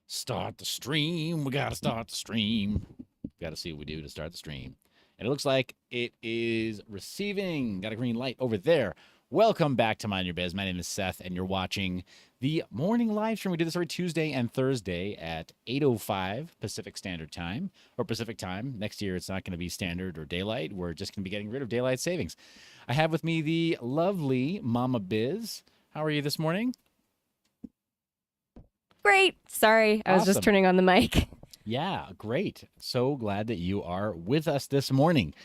Start the stream. We got to start the stream. Got to see what we do to start the stream. And it looks like it is receiving. Got a green light over there. Welcome back to Mind Your Biz. My name is Seth, and you're watching the morning live stream. We do this every Tuesday and Thursday at 8:05 Pacific Standard Time, or Pacific Time. Next year, it's not going to be standard or daylight. We're just going to be getting rid of daylight savings. I have with me the lovely Mama Biz. How are you this morning? Great. Sorry, I was Awesome. just turning on the mic. Yeah, great. So glad that you are with us this morning.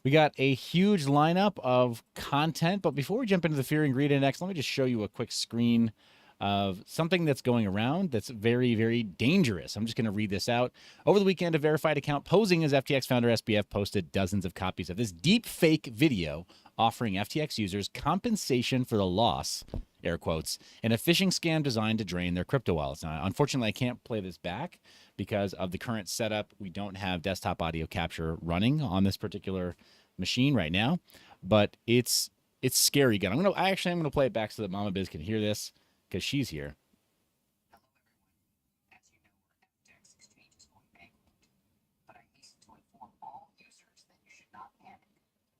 We got a huge lineup of content, but before we jump into the Fear and Greed Index, let me just show you a quick screen of something that's going around that's very, very dangerous. I'm just going to read this out. Over the weekend, a verified account posing as FTX founder SBF posted dozens of copies of this deep fake video offering FTX users compensation for the loss, air quotes, in a phishing scam designed to drain their crypto wallets. Now, unfortunately, I can't play this back because of the current setup. We don't have desktop audio capture running on this particular machine right now, but it's scary again. I'm gonna play it back so that Mama Biz can hear this because she's here. Hello everyone. As you know, our FTX exchange is going bankrupt, but I hasten to inform all users that you should not panic.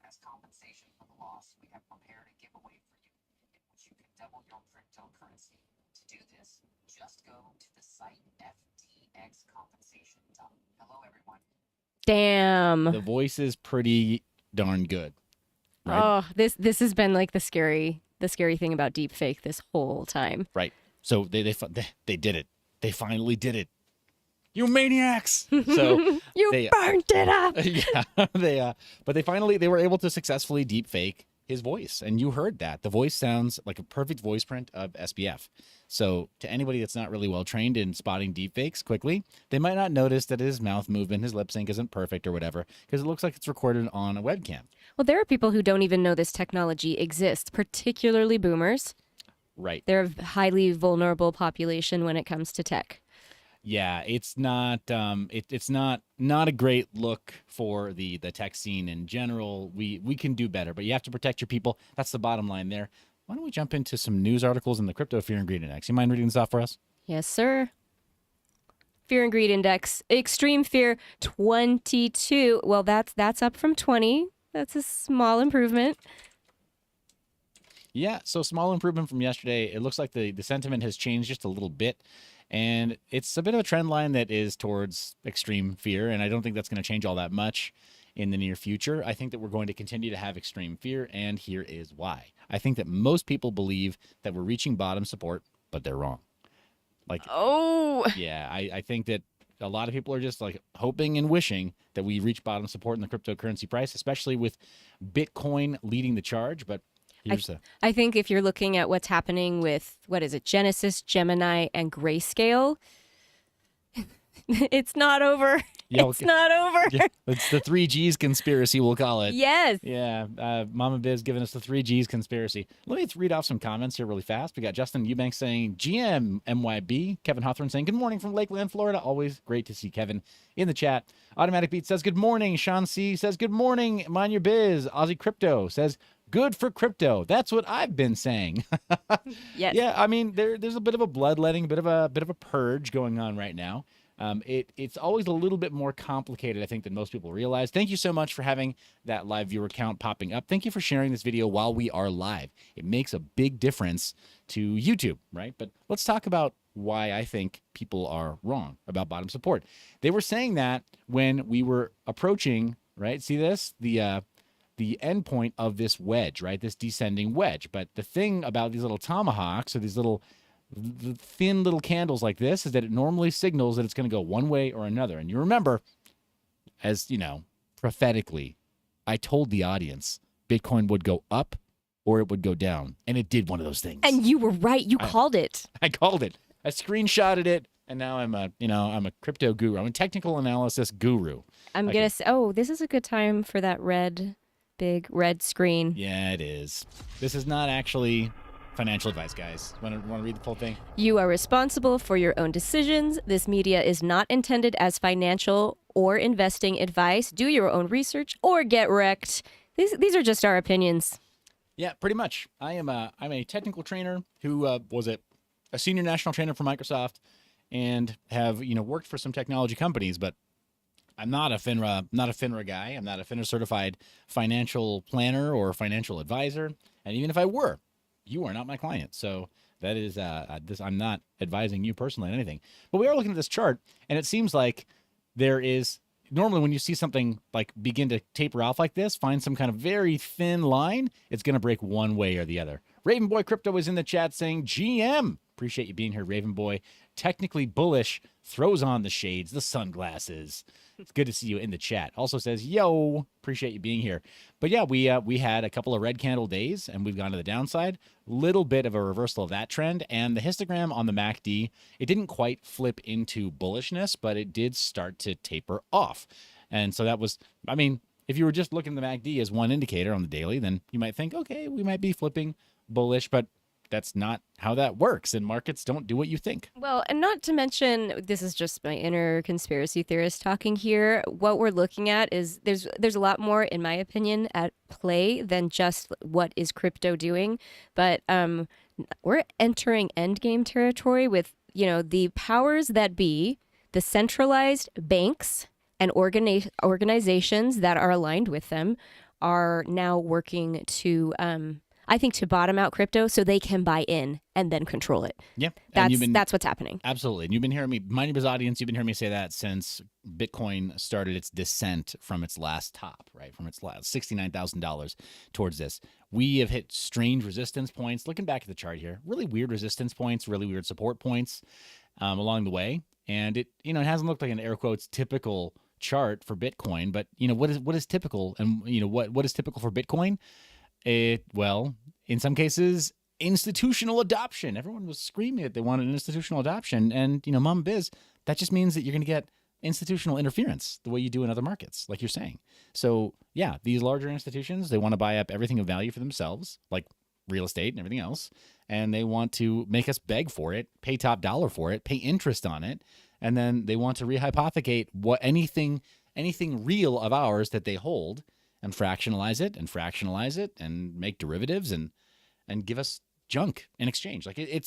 As compensation for the loss, we have prepared a giveaway for you in which you can double your cryptocurrency. To do this, just go to the site ftxcompensation.com. Hello everyone. Damn. The voice is pretty darn good. Right? Oh, this has been like the scary thing about deepfake this whole time. Right. So they did it. They finally did it. You maniacs! So You burned it up. yeah, but they were able to successfully deepfake his voice, and you heard that. The voice sounds like a perfect voice print of SBF. So to anybody that's not really well trained in spotting deepfakes quickly, they might not notice that his mouth movement, his lip sync isn't perfect or whatever, because it looks like it's recorded on a webcam. Well, there are people who don't even know this technology exists, particularly boomers. Right. They're a highly vulnerable population when it comes to tech. Yeah, it's not it's not a great look for the tech scene in general. We can do better, but you have to protect your people. That's the bottom line there. Why don't we jump into some news articles in the Crypto Fear and Greed Index? You mind reading this off for us? Yes, sir. Fear and Greed Index, Extreme Fear 22. Well, that's up from 20. That's a small improvement. Yeah, so small improvement from yesterday. It looks like the sentiment has changed just a little bit. And it's a bit of a trend line that is towards extreme fear, and I don't think that's going to change all that much in the near future. I think that we're going to continue to have extreme fear, and here is why. I think that most people believe that we're reaching bottom support, but they're wrong. Yeah, I think that a lot of people are just like hoping and wishing that we reach bottom support in the cryptocurrency price, especially with Bitcoin leading the charge, but I think if you're looking at what's happening with, Genesis, Gemini, and Grayscale, it's not over. Yeah, it's not over. Yeah, it's the 3Gs conspiracy, we'll call it. Yes. Yeah, Mama Biz giving us the 3Gs conspiracy. Let me read off some comments here really fast. We got Justin Eubanks saying, GM MYB. Kevin Hawthorne saying, good morning from Lakeland, Florida. Always great to see Kevin in the chat. Automatic Beat says, good morning. Sean C. says, good morning. Mind Your Biz. Aussie Crypto says, good for crypto. That's what I've been saying. Yes. Yeah, I mean, there's a bit of a bloodletting, bit of a purge going on right now. It's always a little bit more complicated, I think, than most people realize. Thank you so much for having that live viewer count popping up. Thank you for sharing this video while we are live. It makes a big difference to YouTube, right? But let's talk about why I think people are wrong about bottom support. They were saying that when we were approaching, right? See this? The end point of this wedge, right? This descending wedge. But the thing about these little tomahawks or these little thin little candles like this is that it normally signals that it's going to go one way or another. And you remember, as you know, prophetically, I told the audience Bitcoin would go up or it would go down. And it did one of those things. And you were right. You called it. I called it. I screenshotted it. And now I'm a crypto guru. I'm a technical analysis guru. I'm going to say, this is a good time for that big red screen. Yeah, it is. This is not actually financial advice, guys. Want to read the full thing? You are responsible for your own decisions. This media is not intended as financial or investing advice. Do your own research or get wrecked. These are just our opinions. Yeah, pretty much. I'm a technical trainer who was a senior national trainer for Microsoft, and have, worked for some technology companies, but I'm not a FINRA guy. I'm not a FINRA certified financial planner or financial advisor. And even if I were, you are not my client. So that is I'm not advising you personally on anything. But we are looking at this chart, and it seems like there is normally when you see something like begin to taper off like this, find some kind of very thin line, it's going to break one way or the other. Raven Boy Crypto is in the chat saying, GM. Appreciate you being here, Raven Boy. Technically bullish, throws on the shades, the sunglasses. It's good to see you in the chat. Also says, yo, appreciate you being here. But yeah, we had a couple of red candle days, and we've gone to the downside. Little bit of a reversal of that trend. And the histogram on the MACD, it didn't quite flip into bullishness, but it did start to taper off. And so that was, I mean, if you were just looking at the MACD as one indicator on the daily, then you might think, okay, we might be flipping bullish, but that's not how that works, and markets don't do what you think. Well, and not to mention, this is just my inner conspiracy theorist talking here. What we're looking at is there's a lot more, in my opinion, at play than just what is crypto doing. But we're entering endgame territory with, the powers that be, the centralized banks and organizations that are aligned with them are now working to I think to bottom out crypto so they can buy in and then control it. Yeah. That's what's happening. Absolutely. And you've been hearing me, my neighbor's audience, you've been hearing me say that since Bitcoin started its descent from its last top, right? From its last $69,000 towards this. We have hit strange resistance points. Looking back at the chart here, really weird resistance points, really weird support points along the way. And it, it hasn't looked like an air quotes typical chart for Bitcoin, but what is typical, and what is typical for Bitcoin? Well, in some cases, institutional adoption. Everyone was screaming that they wanted an institutional adoption. And, Mom Biz, that just means that you're going to get institutional interference the way you do in other markets, like you're saying. So, yeah, these larger institutions, they want to buy up everything of value for themselves, like real estate and everything else. And they want to make us beg for it, pay top dollar for it, pay interest on it. And then they want to rehypothecate anything real of ours that they hold, and fractionalize it and make derivatives and give us junk in exchange. Like they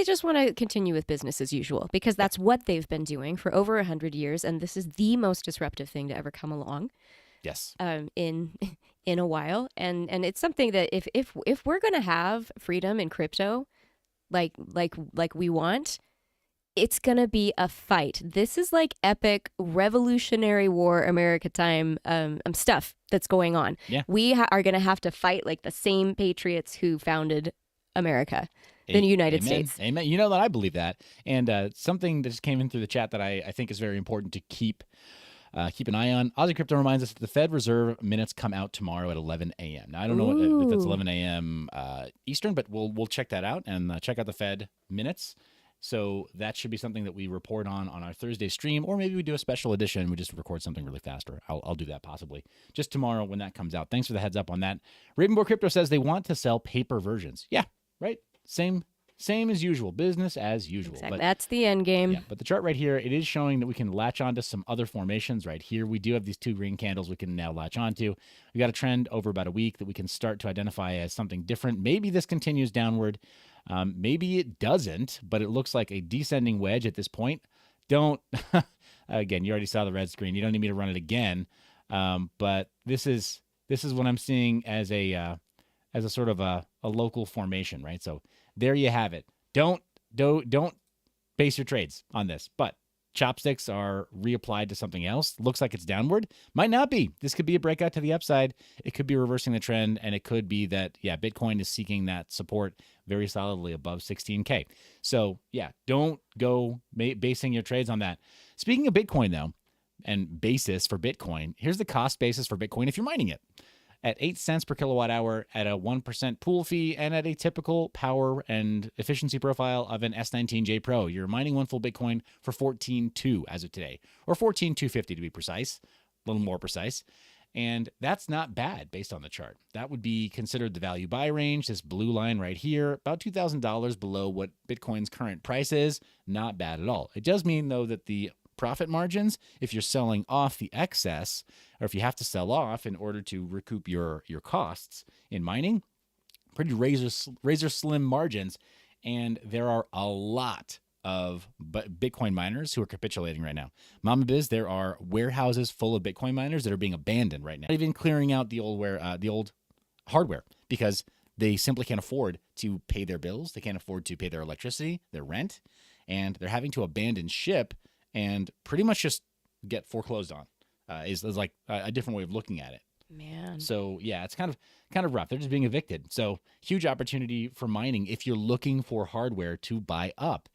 just want to continue with business as usual because that's what they've been doing for over 100 years, and this is the most disruptive thing to ever come along. Yes. In a while, and it's something that if we're gonna have freedom in crypto, like we want, it's going to be a fight. This is like epic Revolutionary War America time stuff that's going on. Yeah. We are going to have to fight like the same patriots who founded America, the United States. Amen. You know that I believe that. And something that just came in through the chat that I think is very important to keep an eye on. Aussie Crypto reminds us that the Fed Reserve minutes come out tomorrow at 11 a.m. Now, I don't know if it's 11 a.m. Eastern, but we'll check that out and check out the Fed minutes. So that should be something that we report on our Thursday stream, or maybe we do a special edition. We just record something really faster. I'll do that possibly just tomorrow when that comes out. Thanks for the heads up on that. Ravenbow Crypto says they want to sell paper versions. Yeah, right. Same as usual. Business as usual. Exactly. But that's the end game. Yeah, but the chart right here, it is showing that we can latch onto some other formations right here. We do have these two green candles we can now latch onto. We got a trend over about a week that we can start to identify as something different. Maybe this continues downward. Maybe it doesn't, but it looks like a descending wedge at this point. Don't, again, you already saw the red screen. You don't need me to run it again. But this is what I'm seeing as a sort of a local formation, right? So there you have it. Don't base your trades on this, but chopsticks are reapplied to something else. Looks like it's downward. Might not be. This could be a breakout to the upside. It could be reversing the trend, and it could be that, yeah, Bitcoin is seeking that support very solidly above 16K. So, yeah, don't go basing your trades on that. Speaking of Bitcoin, though, and basis for Bitcoin, here's the cost basis for Bitcoin if you're mining it. At 8 cents per kilowatt hour, at a 1% pool fee, and at a typical power and efficiency profile of an S19J Pro, you're mining one full Bitcoin for $14.2 as of today, or $14,250 to be precise, a little more precise. And that's not bad based on the chart. That would be considered the value buy range. This blue line right here, about $2,000 below what Bitcoin's current price is. Not bad at all. It does mean, though, that the profit margins, if you're selling off the excess, or if you have to sell off in order to recoup your costs in mining, pretty razor slim margins. And there are a lot of Bitcoin miners who are capitulating right now. Mama Biz, there are warehouses full of Bitcoin miners that are being abandoned right now. Not even clearing out the old hardware because they simply can't afford to pay their bills. They can't afford to pay their electricity, their rent, and they're having to abandon ship and pretty much just get foreclosed on. Is like a different way of looking at it. Man. So yeah, it's kind of rough. They're just being evicted. So huge opportunity for mining if you're looking for hardware to buy up.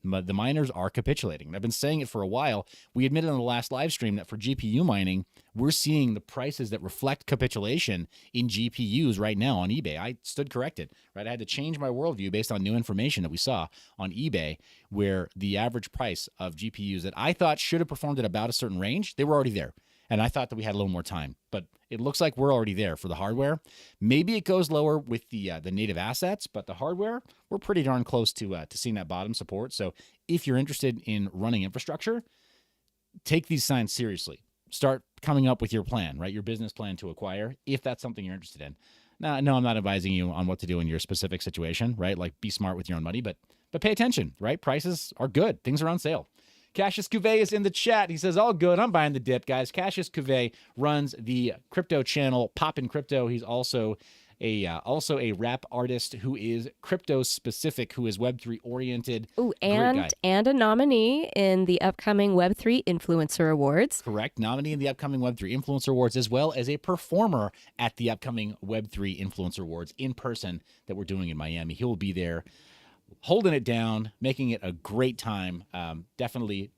The miners are capitulating. I've been saying it for a while. We admitted on the last live stream that for GPU mining, we're seeing the prices that reflect capitulation in GPUs right now on eBay. I stood corrected, right? I had to change my worldview based on new information that we saw on eBay, where the average price of GPUs that I thought should have performed at about a certain range, they were already there. And I thought that we had a little more time, but it looks like we're already there for the hardware. Maybe it goes lower with the native assets, but the hardware, we're pretty darn close to seeing that bottom support. So if you're interested in running infrastructure, take these signs seriously. Start coming up with your plan, right? Your business plan to acquire, if that's something you're interested in. Now, no, I'm not advising you on what to do in your specific situation, right? Like be smart with your own money, but pay attention, right? Prices are good. Things are on sale. Cassius Cuvée is in the chat. He says, all good. I'm buying the dip, guys. Cassius Cuvée runs the crypto channel, Poppin' Crypto. He's also a rap artist who is crypto specific, who is Web3 oriented. Ooh, and a nominee in the upcoming Web3 Influencer Awards. Correct. Nominee in the upcoming Web3 Influencer Awards, as well as a performer at the upcoming Web3 Influencer Awards in person that we're doing in Miami. He will be there, holding it down, making it a great time. Definitely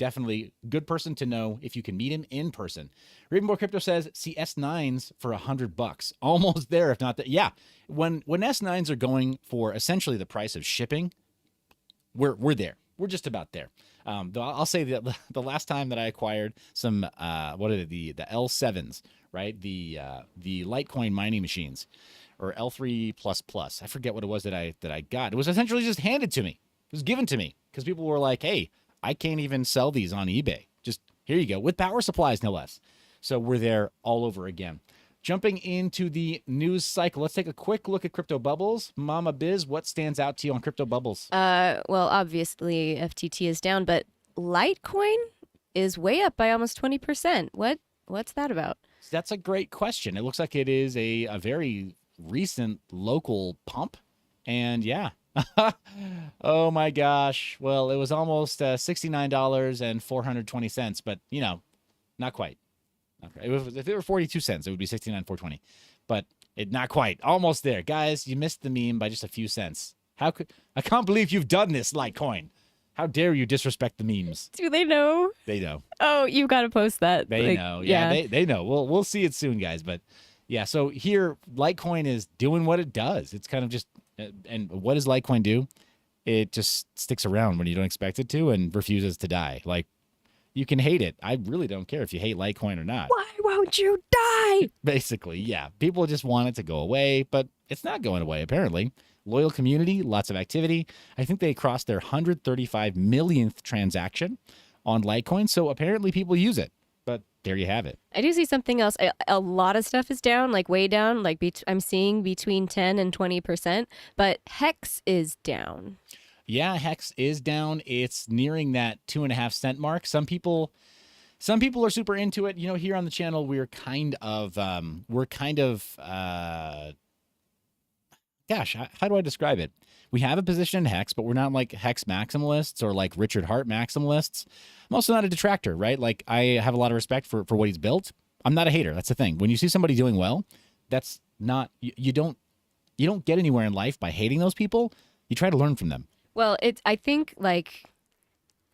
good person to know if you can meet him in person. Ravenbow Crypto says, see S9s for $100. Almost there, if not that. Yeah, when S9s are going for essentially the price of shipping, we're there. We're just about there. Though I'll say that the last time that I acquired some, the L7s, right? The Litecoin mining machines, or L3++. I forget what it was that I got. It was essentially just handed to me. It was given to me because people were like, hey, I can't even sell these on eBay. Just here you go, with power supplies, no less. So we're there all over again. Jumping into the news cycle, let's take a quick look at crypto bubbles. Mama Biz, what stands out to you on crypto bubbles? Well, obviously FTT is down, but Litecoin is way up by almost 20%. What's that about? That's a great question. It looks like it is a very recent local pump, and yeah. Oh my gosh. Well, it was almost $69.420, but not quite. Okay. If it were 42 cents, it would be $69.420, but not quite. Almost there, guys. You missed the meme by just a few cents. I can't believe you've done this, Litecoin. How dare you disrespect the memes? Do they know? They know. Oh, you've got to post that. They know. Yeah, they know. We'll see it soon, guys. But yeah, so here Litecoin is doing what it does. It's kind of just, and what does Litecoin do? It just sticks around when you don't expect it to and refuses to die. Like, you can hate it. I really don't care if you hate Litecoin or not. Why won't you die? Basically, yeah. People just want it to go away, but it's not going away, apparently. Loyal community, lots of activity. I think they crossed their 135 millionth transaction on Litecoin, so apparently people use it. But there you have it. I do see something else. A lot of stuff is down, like way down. Like I'm seeing between 10 and 20%, but Hex is down. Yeah, Hex is down. It's nearing that 2.5 cent mark. Some people are super into it. Here on the channel, we're kind of gosh, how do I describe it? We have a position in Hex, but we're not like Hex maximalists or like Richard Hart maximalists. I'm also not a detractor, right? Like, I have a lot of respect for what he's built. I'm not a hater. That's the thing. When you see somebody doing well, that's not, you don't get anywhere in life by hating those people. You try to learn from them. Well, I think, like,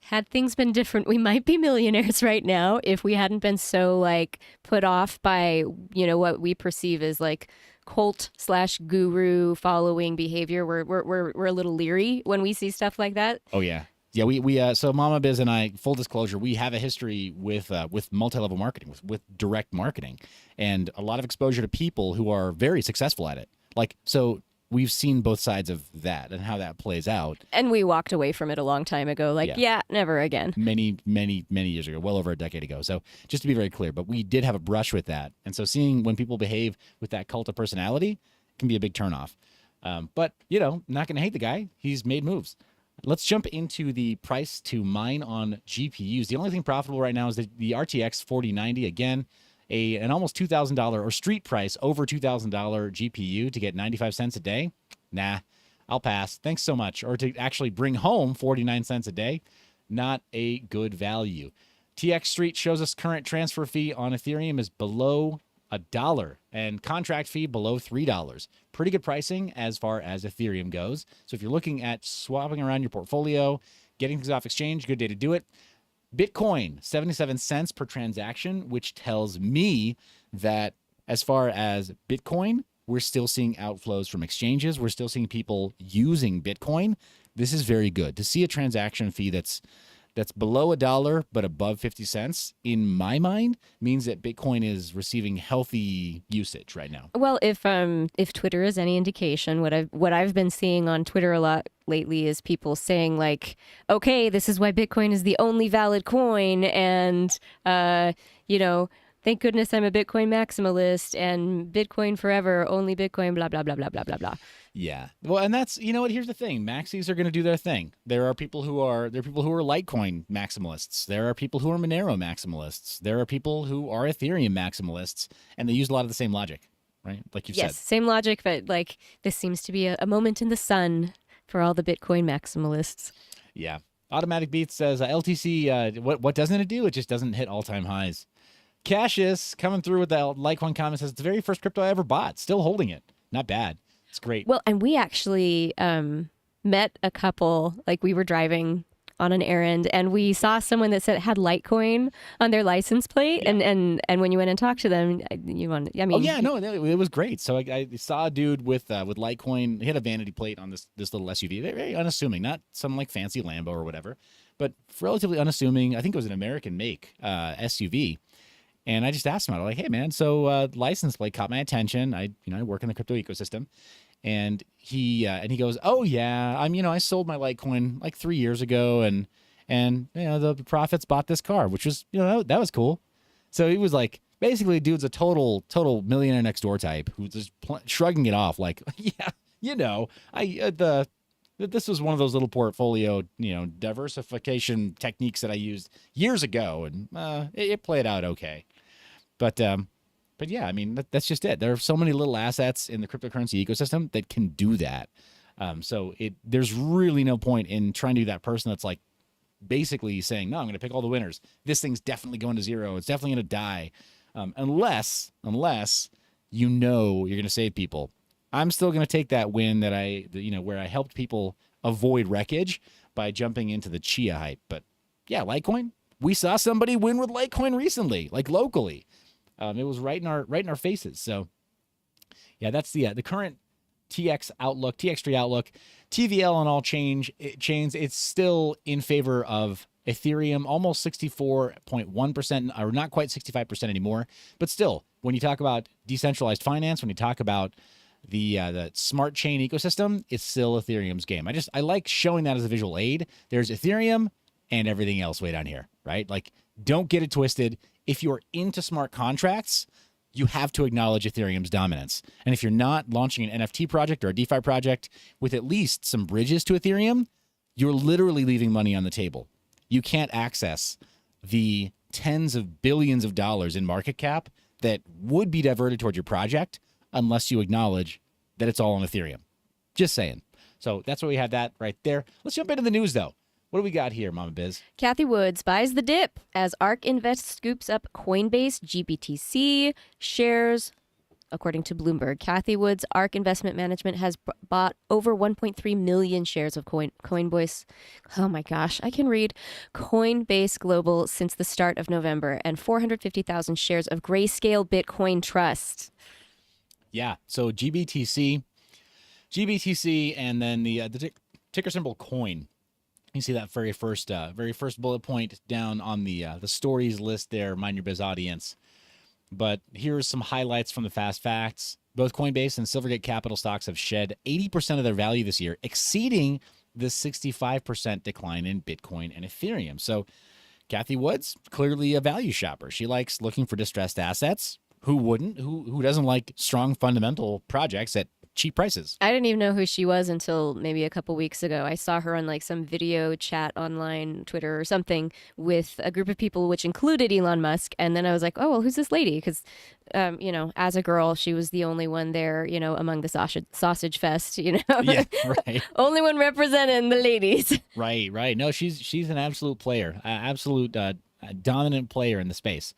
had things been different, we might be millionaires right now if we hadn't been so, like, put off by, what we perceive as, like, cult/guru following behavior. We're a little leery when we see stuff like that. Oh, yeah. Yeah, we so Mama Biz and I, full disclosure, we have a history with multi-level marketing, with direct marketing, and a lot of exposure to people who are very successful at it. Like, so we've seen both sides of that and how that plays out. And we walked away from it a long time ago. Like, yeah never again. Many years ago, well over a decade ago. So just to be very clear, but we did have a brush with that. And so seeing when people behave with that cult of personality can be a big turnoff. But, not going to hate the guy. He's made moves. Let's jump into the price to mine on GPUs. The only thing profitable right now is the RTX 4090. Again, an almost $2,000 or street price over $2,000 GPU to get 95 cents a day. Nah, I'll pass. Thanks so much. Or to actually bring home 49 cents a day, not a good value. TX Street shows us current transfer fee on Ethereum is below $1 and contract fee below $3. Pretty good pricing as far as Ethereum goes. So if you're looking at swapping around your portfolio, getting things off exchange, good day to do it. Bitcoin, 77 cents per transaction, which tells me that as far as Bitcoin, we're still seeing outflows from exchanges. We're still seeing people using Bitcoin. This is very good. To see a transaction fee that's below $1 but above 50 cents, in my mind, means that Bitcoin is receiving healthy usage right now. Well, if Twitter is any indication, what I've been seeing on Twitter a lot lately is people saying like, okay, this is why Bitcoin is the only valid coin, and thank goodness I'm a Bitcoin maximalist, and Bitcoin forever, only Bitcoin, blah blah blah blah blah blah blah. Yeah. Well, and that's, you know what, here's the thing. Maxis are going to do their thing. There are people who are Litecoin maximalists. There are people who are Monero maximalists. There are people who are Ethereum maximalists, and they use a lot of the same logic, right? Like you've said. Yes, same logic, but like this seems to be a moment in the sun for all the Bitcoin maximalists. Yeah. Automatic Beats says LTC, what doesn't it do? It just doesn't hit all-time highs. Cassius coming through with the Litecoin comment says it's the very first crypto I ever bought. Still holding it. Not bad. It's great. Well, and we actually met a couple, like we were driving on an errand and we saw someone that had Litecoin on their license plate. Yeah. And when you went and talked to them, oh yeah, no, it was great. So I saw a dude with Litecoin. He had a vanity plate on this little SUV. Very unassuming, not some like fancy Lambo or whatever, but relatively unassuming. I think it was an American make SUV. And I just asked him, I was like, hey, man, so license plate caught my attention. I work in the crypto ecosystem. And he goes, oh, yeah, I sold my Litecoin like 3 years ago. And the profits bought this car, which was, that was cool. So he was like, basically, dude's a total millionaire next door type who's just shrugging it off like, yeah, this was one of those little portfolio, diversification techniques that I used years ago, and it played out okay. But yeah, I mean, that's just it. There are so many little assets in the cryptocurrency ecosystem that can do that. So there's really no point in trying to do that person that's like basically saying, no, I'm going to pick all the winners. This thing's definitely going to zero. It's definitely going to die. Unless you're going to save people. I'm still going to take that win that where I helped people avoid wreckage by jumping into the Chia hype. But yeah, Litecoin, we saw somebody win with Litecoin recently, like locally. It was right in our faces. So yeah, that's the current TX outlook, TX3 outlook, TVL on all chains. It's still in favor of Ethereum, almost 64.1%, or not quite 65% anymore. But still, when you talk about decentralized finance, when you talk about the smart chain ecosystem, it's still Ethereum's game. I like showing that as a visual aid. There's Ethereum and everything else way down here, right? Like, don't get it twisted. If you're into smart contracts, you have to acknowledge Ethereum's dominance. And if you're not launching an NFT project or a DeFi project with at least some bridges to Ethereum, you're literally leaving money on the table. You can't access the tens of billions of dollars in market cap that would be diverted toward your project unless you acknowledge that it's all on Ethereum. Just saying. So that's why we have that right there. Let's jump into the news, though. What do we got here, Mama Biz? Cathie Woods buys the dip as ARK Invest scoops up Coinbase GBTC shares. According to Bloomberg, Cathie Woods' ARK Investment Management has bought over 1.3 million shares of Coinbase. Oh my gosh, I can read. Coinbase Global since the start of November, and 450,000 shares of Grayscale Bitcoin Trust. Yeah, so GBTC, and then the ticker symbol coin. You see that very first bullet point down on the stories list there. Mind your biz, audience. But here's some highlights from the fast facts. Both Coinbase and Silvergate Capital stocks have shed 80% of their value this year, exceeding the 65% decline in Bitcoin and Ethereum. So Cathie Woods, clearly a value shopper. She likes looking for distressed assets. Who wouldn't? Who doesn't like strong fundamental projects at cheap prices. I didn't even know who she was until maybe a couple weeks ago. I saw her on like some video chat online, Twitter or something, with a group of people, which included Elon Musk. And then I was like, oh, well, who's this lady? Because, as a girl, she was the only one there, among the sausage fest, Yeah, right. only one representing the ladies. Right. No, she's an absolute player, absolute dominant player in the space.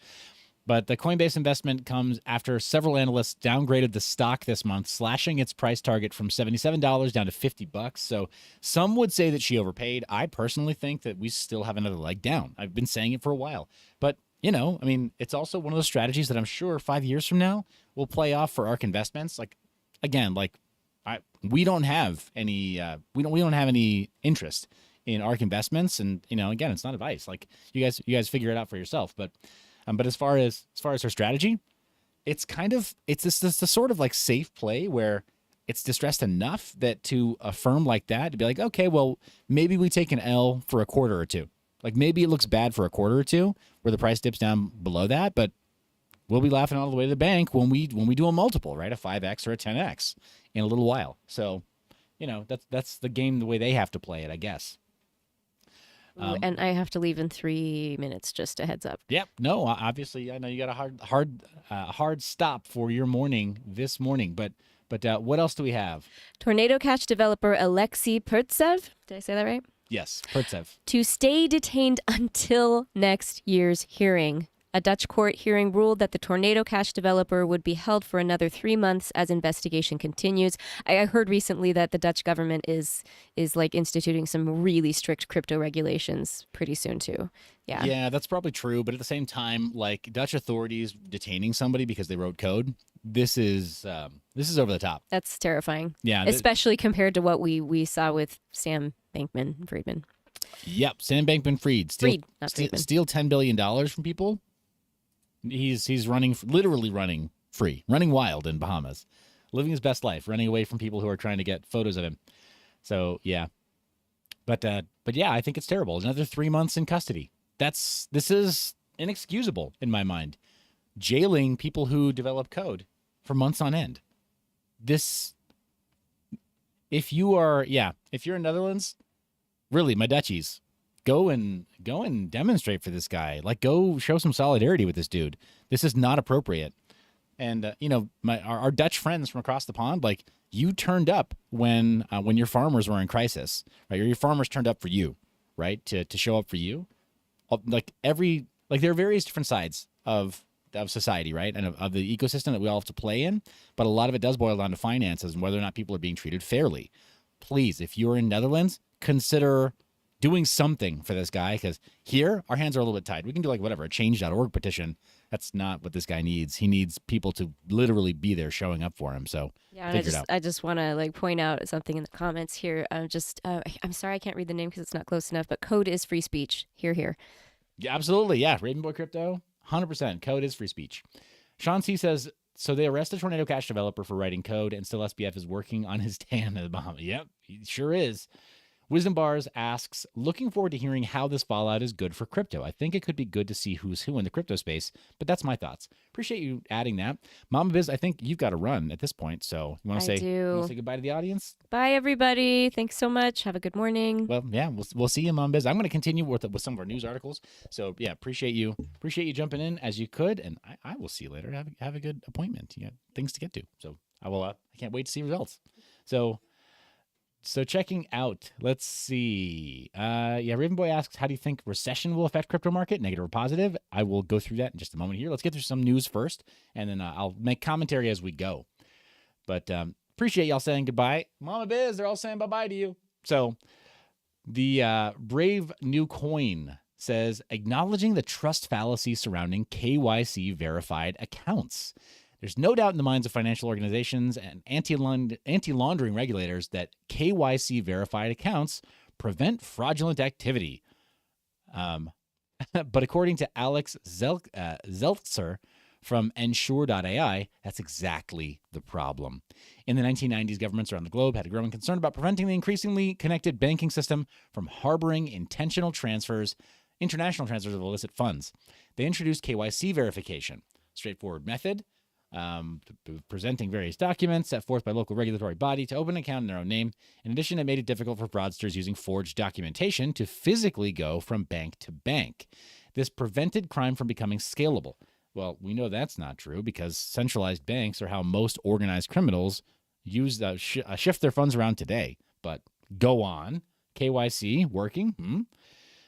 But the Coinbase investment comes after several analysts downgraded the stock this month, slashing its price target from $77 down to $50. So some would say that she overpaid. I personally think that we still have another leg down. I've been saying it for a while. But, it's also one of those strategies that I'm sure 5 years from now will play off for ARK investments. We don't have any we don't have any interest in ARK investments, and again, it's not advice. Like you guys figure it out for yourself. But as far as her strategy, it's this sort of like safe play where it's distressed enough that to a firm like that to be like, okay, well, maybe we take an L for a quarter or two. Like maybe it looks bad for a quarter or two where the price dips down below that, but we'll be laughing all the way to the bank when we do a multiple, right? A 5x or a 10x in a little while. So, that's the game the way they have to play it, I guess. And I have to leave in 3 minutes, just a heads up. Yep. No, obviously, I know you got a hard stop for your morning this morning. But what else do we have? Tornado Cash developer Alexei Pertsev, did I say that right? Yes, Pertsev. To stay detained until next year's hearing. A Dutch court hearing ruled that the Tornado Cash developer would be held for another 3 months as investigation continues. I heard recently that the Dutch government is like instituting some really strict crypto regulations pretty soon too. Yeah. Yeah, that's probably true. But at the same time, like Dutch authorities detaining somebody because they wrote code, this is over the top. That's terrifying. Yeah. Especially compared to what we saw with Sam Bankman-Friedman. Yep. Sam Bankman-Fried. Steal $10 billion from people. He's literally running free, running wild in Bahamas, living his best life, running away from people who are trying to get photos of him. So yeah, but yeah, I think it's terrible. Another 3 months in custody. This is inexcusable in my mind. Jailing people who develop code for months on end. If you're in Netherlands, really, my Dutchies. Go and demonstrate for this guy. Like, go show some solidarity with this dude. This is not appropriate. And our Dutch friends from across the pond, like, you turned up when your farmers were in crisis, right? Or your farmers turned up for you, right? To show up for you. There are various different sides of society, right? And of the ecosystem that we all have to play in. But a lot of it does boil down to finances and whether or not people are being treated fairly. Please, if you're in Netherlands, consider doing something for this guy, because here our hands are a little bit tied. We can do a change.org petition. That's not what this guy needs. He needs people to literally be there showing up for him. So yeah, I just want to point out something in the comments here. I'm sorry I can't read the name because it's not close enough, but code is free speech. Here. Yeah, absolutely. Yeah, Raven Boy Crypto, 100%. Code is free speech. Sean C says, so they arrested Tornado Cash developer for writing code, and still SBF is working on his day in the Bahamas. Yep, he sure is. Wisdom Bars asks, looking forward to hearing how this fallout is good for crypto. I think it could be good to see who's who in the crypto space, but that's my thoughts. Appreciate you adding that. Mama Biz, I think you've got to run at this point, so you want to say goodbye to the audience? Bye, everybody. Thanks so much. Have a good morning. Well, yeah, we'll see you, Mama Biz. I'm going to continue with some of our news articles. So yeah, appreciate you jumping in as you could, and I will see you later. Have a good appointment. You got things to get to, so I can't wait to see results. So checking out, let's see. Raven Boy asks, how do you think recession will affect crypto market, negative or positive? I will go through that in just a moment here. Let's get through some news first, and then I'll make commentary as we go. But appreciate y'all saying goodbye. Mama Biz, they're all saying bye-bye to you. So the Brave New Coin says, acknowledging the trust fallacy surrounding KYC verified accounts. There's no doubt in the minds of financial organizations and anti-laundering regulators that KYC verified accounts prevent fraudulent activity. But according to Alex Zeltzer from Ensure.ai, that's exactly the problem. In the 1990s, governments around the globe had a growing concern about preventing the increasingly connected banking system from harboring international transfers of illicit funds. They introduced KYC verification, straightforward method presenting various documents set forth by local regulatory body to open an account in their own name. In addition, it made it difficult for fraudsters using forged documentation to physically go from bank to bank. This prevented crime from becoming scalable. Well, we know that's not true because centralized banks are how most organized criminals use shift their funds around today. But go on. KYC working?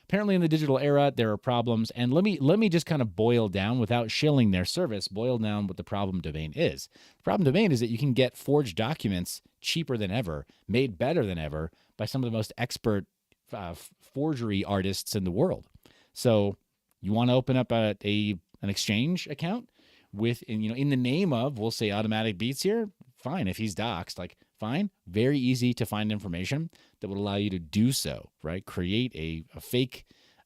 Apparently in the digital era, there are problems. And let me just kind of boil down, without shilling their service, boil down what the problem domain is. The problem domain is that you can get forged documents cheaper than ever, made better than ever by some of the most expert forgery artists in the world. So you want to open up an exchange account with, in the name of, we'll say Automatic Beats here. Fine. If he's doxxed, fine. Very easy to find information that would allow you to do so, right? Create a fake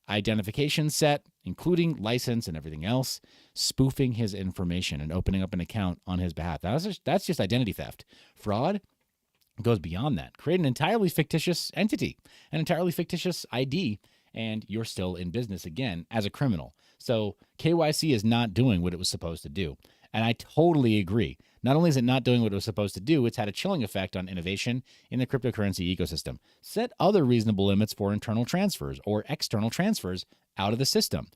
identification set, including license and everything else, spoofing his information and opening up an account on his behalf. That's just identity theft. Fraud goes beyond that. Create an entirely fictitious entity, an entirely fictitious ID, and you're still in business again as a criminal. So KYC is not doing what it was supposed to do. And I totally agree. Not only is it not doing what it was supposed to do, it's had a chilling effect on innovation in the cryptocurrency ecosystem. Set other reasonable limits for internal transfers or external transfers out of the system.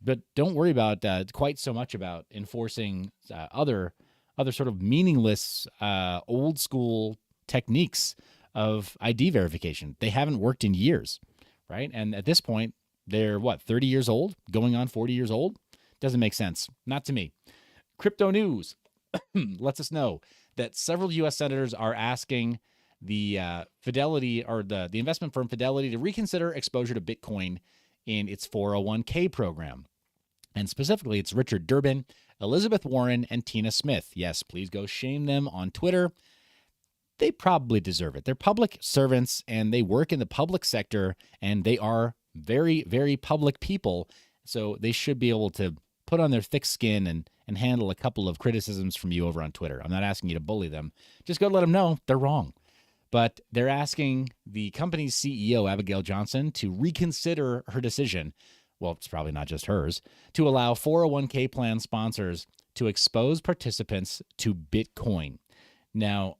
But don't worry about quite so much about enforcing other sort of meaningless old school techniques of ID verification. They haven't worked in years, right? And at this point, they're 30 years old, going on 40 years old? Doesn't make sense. Not to me. Crypto news lets us know that several U.S. senators are asking the Fidelity or the investment firm Fidelity to reconsider exposure to Bitcoin in its 401k program. And specifically, it's Richard Durbin, Elizabeth Warren, and Tina Smith. Yes, please go shame them on Twitter. They probably deserve it. They're public servants, and they work in the public sector, and they are very, very public people. So they should be able to put on their thick skin and handle a couple of criticisms from you over on Twitter. I'm not asking you to bully them. Just go let them know they're wrong. But they're asking the company's CEO, Abigail Johnson, to reconsider her decision. Well, it's probably not just hers, to allow 401k plan sponsors to expose participants to Bitcoin. Now,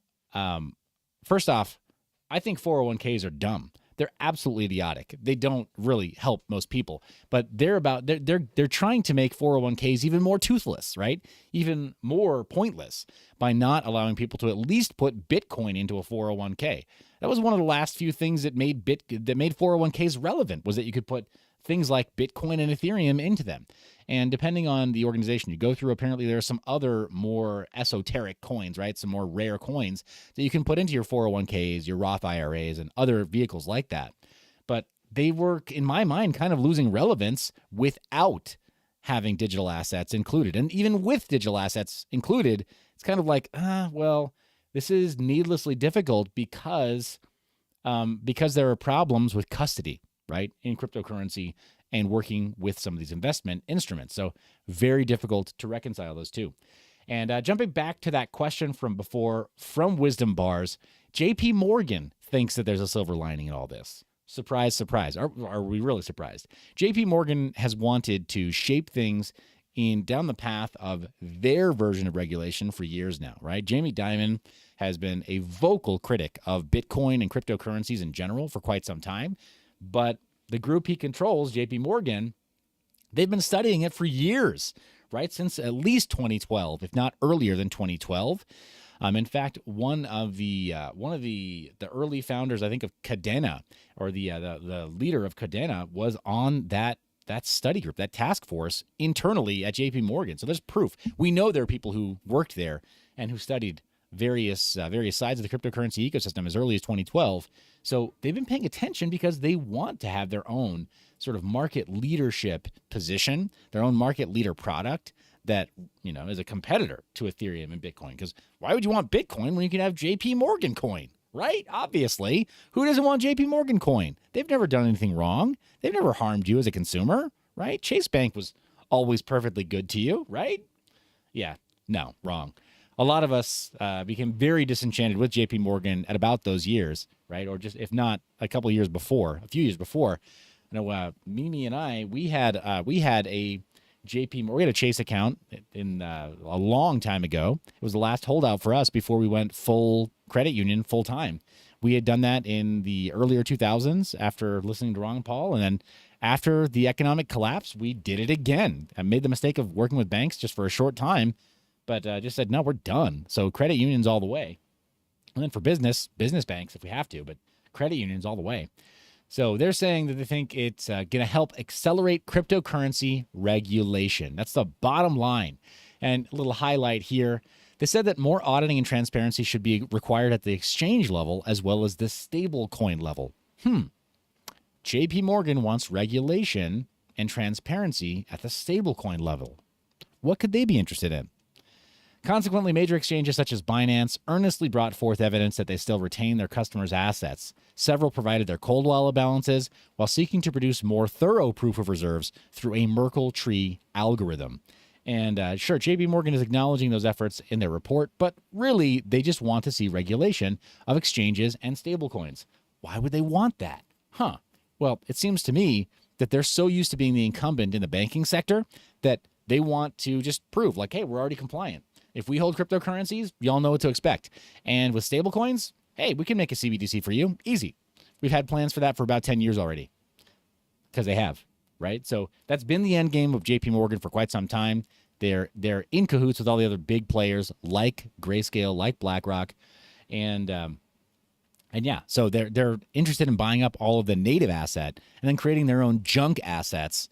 first off, I think 401ks are dumb. They're absolutely idiotic. They don't really help most people, but they're trying to make 401ks even more toothless, right? Even more pointless by not allowing people to at least put Bitcoin into a 401k. That was one of the last few things that made 401ks relevant, was that you could put things like Bitcoin and Ethereum into them. And depending on the organization you go through, apparently there are some other more esoteric coins, right? Some more rare coins that you can put into your 401ks, your Roth IRAs, and other vehicles like that. But they were, in my mind, kind of losing relevance without having digital assets included. And even with digital assets included, it's kind of like, well, this is needlessly difficult because there are problems with custody, right, in cryptocurrency and working with some of these investment instruments. So very difficult to reconcile those two. And jumping back to that question from before, from Wisdom Bars, JP Morgan thinks that there's a silver lining in all this. Surprise, surprise. Are we really surprised? JP Morgan has wanted to shape things down the path of their version of regulation for years now, right? Jamie Dimon has been a vocal critic of Bitcoin and cryptocurrencies in general for quite some time. But the group he controls, JP Morgan, they've been studying it for years, right? Since at least 2012, if not earlier than 2012. In fact, one of the early founders, I think, of Cadena, or the leader of Cadena, was on that study group, that task force internally at JP Morgan. So there's proof. We know there are people who worked there and who studied various sides of the cryptocurrency ecosystem as early as 2012. So they've been paying attention because they want to have their own sort of market leadership position, their own market leader product that, is a competitor to Ethereum and Bitcoin. Because why would you want Bitcoin when you can have JP Morgan coin, right? Obviously. Who doesn't want JP Morgan coin? They've never done anything wrong. They've never harmed you as a consumer, right? Chase Bank was always perfectly good to you, right? Yeah, no, wrong. A lot of us became very disenchanted with JP Morgan at about those years, right? Or just, if not a few years before. I know Mimi and I, we had a we had a Chase account in a long time ago. It was the last holdout for us before we went full credit union full time. We had done that in the earlier 2000s after listening to Ron Paul, and then after the economic collapse, we did it again. I made the mistake of working with banks just for a short time, but just said, no, we're done. So credit unions all the way. And then for business banks if we have to, but credit unions all the way. So they're saying that they think it's going to help accelerate cryptocurrency regulation. That's the bottom line. And a little highlight here. They said that more auditing and transparency should be required at the exchange level as well as the stable coin level. JP Morgan wants regulation and transparency at the stablecoin level. What could they be interested in? Consequently, major exchanges such as Binance earnestly brought forth evidence that they still retain their customers' assets. Several provided their cold wallet balances while seeking to produce more thorough proof of reserves through a Merkle tree algorithm. And sure, JP Morgan is acknowledging those efforts in their report, but really, they just want to see regulation of exchanges and stablecoins. Why would they want that? Well, it seems to me that they're so used to being the incumbent in the banking sector that they want to just prove, like, hey, we're already compliant. If we hold cryptocurrencies, y'all know what to expect. And with stablecoins, hey, we can make a CBDC for you. Easy. We've had plans for that for about 10 years already because they have, right? So that's been the end game of JP Morgan for quite some time. They're in cahoots with all the other big players like Grayscale, like BlackRock. And yeah, so they're interested in buying up all of the native asset and then creating their own junk assets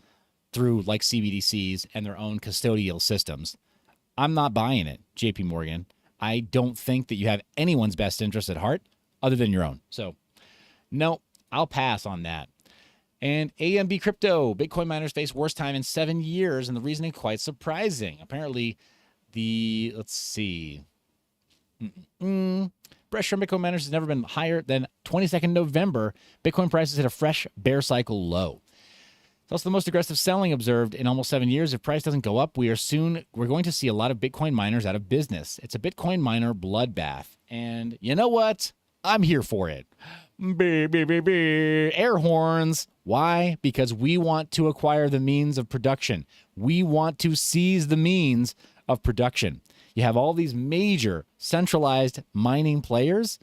through like CBDCs and their own custodial systems. I'm not buying it, JP Morgan. I don't think that you have anyone's best interest at heart other than your own. So, no, I'll pass on that. And AMB crypto, Bitcoin miners face worst time in 7 years, and the reasoning quite surprising. Apparently, let's see. Pressure on Bitcoin miners has never been higher than 22nd November. Bitcoin prices hit a fresh bear cycle low. It's also the most aggressive selling observed in almost 7 years. If price doesn't go up, we're going to see a lot of Bitcoin miners out of business. It's a Bitcoin miner bloodbath. And you know what? I'm here for it. Air horns. Why? Because we want to acquire the means of production. We want to seize the means of production. You have all these major centralized mining players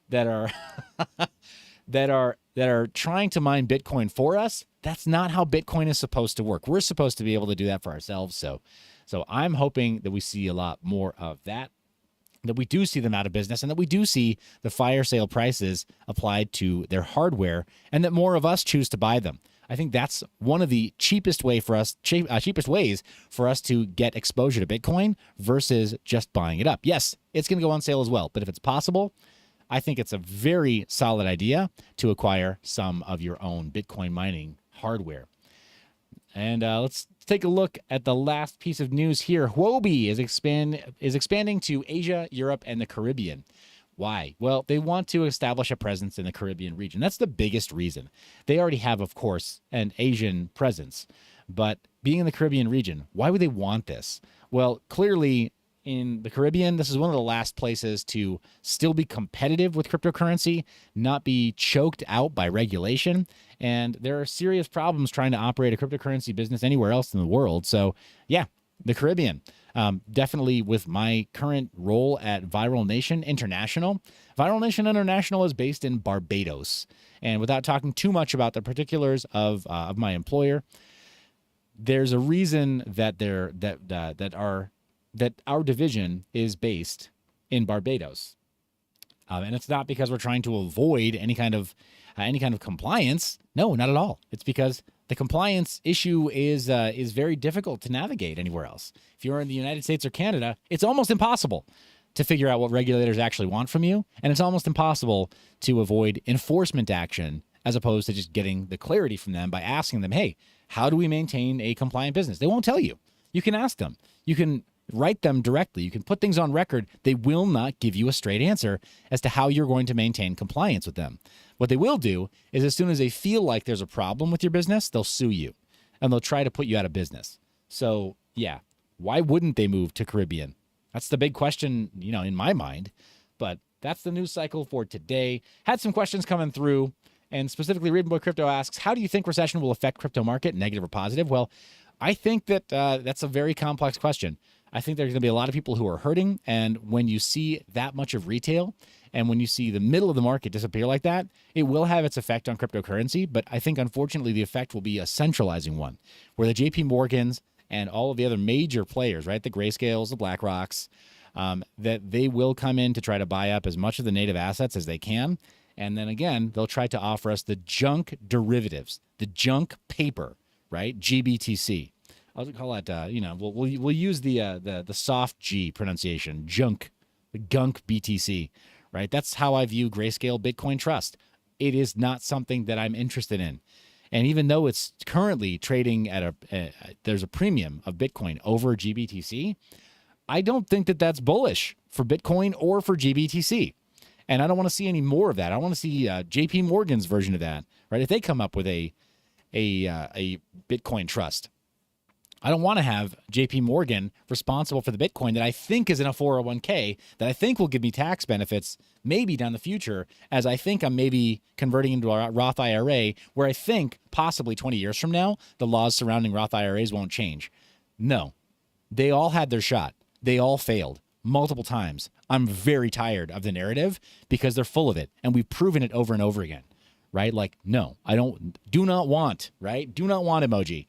that are that are trying to mine Bitcoin for us. That's not how Bitcoin is supposed to work. We're supposed to be able to do that for ourselves. So I'm hoping that we see a lot more of that we do see them out of business, and that we do see the fire sale prices applied to their hardware, and that more of us choose to buy them. I think that's one of the cheapest ways for us to get exposure to Bitcoin versus just buying it up. Yes, it's going to go on sale as well, but if it's possible, I think it's a very solid idea to acquire some of your own Bitcoin mining hardware. And let's take a look at the last piece of news here. Huobi is expanding to Asia, Europe, and the Caribbean. Why? Well, they want to establish a presence in the Caribbean region. That's the biggest reason. They already have, of course, an Asian presence. But being in the Caribbean region, why would they want this? Well, clearly in the Caribbean, this is one of the last places to still be competitive with cryptocurrency, not be choked out by regulation. And there are serious problems trying to operate a cryptocurrency business anywhere else in the world. So yeah, the Caribbean. Definitely with my current role at Viral Nation International. Viral Nation International is based in Barbados. And without talking too much about the particulars of my employer, there's a reason that our division is based in Barbados. And it's not because we're trying to avoid any kind of compliance. No, not at all. It's because the compliance issue is very difficult to navigate anywhere else. If you're in the United States or Canada, it's almost impossible to figure out what regulators actually want from you, and it's almost impossible to avoid enforcement action as opposed to just getting the clarity from them by asking them, hey, how do we maintain a compliant business? They won't tell you. You can ask them. You can write them directly. You can put things on record. They will not give you a straight answer as to how you're going to maintain compliance with them. What they will do is as soon as they feel like there's a problem with your business, they'll sue you and they'll try to put you out of business. So yeah, why wouldn't they move to Caribbean? That's the big question, in my mind. But that's the news cycle for today. Had some questions coming through, and specifically Reading Boy Crypto asks, how do you think recession will affect crypto market, negative or positive? Well, I think that that's a very complex question. I think there's going to be a lot of people who are hurting. And when you see that much of retail and when you see the middle of the market disappear like that, it will have its effect on cryptocurrency. But I think, unfortunately, the effect will be a centralizing one where the JP Morgans and all of the other major players, right, the Grayscales, the BlackRocks, that they will come in to try to buy up as much of the native assets as they can. And then again, they'll try to offer us the junk derivatives, the junk paper, right? GBTC. I'll call it, we'll use the soft G pronunciation, junk, the gunk BTC, right? That's how I view Grayscale Bitcoin Trust. It is not something that I'm interested in. And even though it's currently trading at there's a premium of Bitcoin over GBTC, I don't think that that's bullish for Bitcoin or for GBTC. And I don't want to see any more of that. I want to see JP Morgan's version of that, right? If they come up with a Bitcoin trust, I don't want to have JP Morgan responsible for the Bitcoin that I think is in a 401k that I think will give me tax benefits maybe down the future, as I think I'm maybe converting into a Roth IRA where I think possibly 20 years from now, the laws surrounding Roth IRAs won't change. No, they all had their shot. They all failed multiple times. I'm very tired of the narrative because they're full of it. And we've proven it over and over again, right? Like, no, do not want emoji.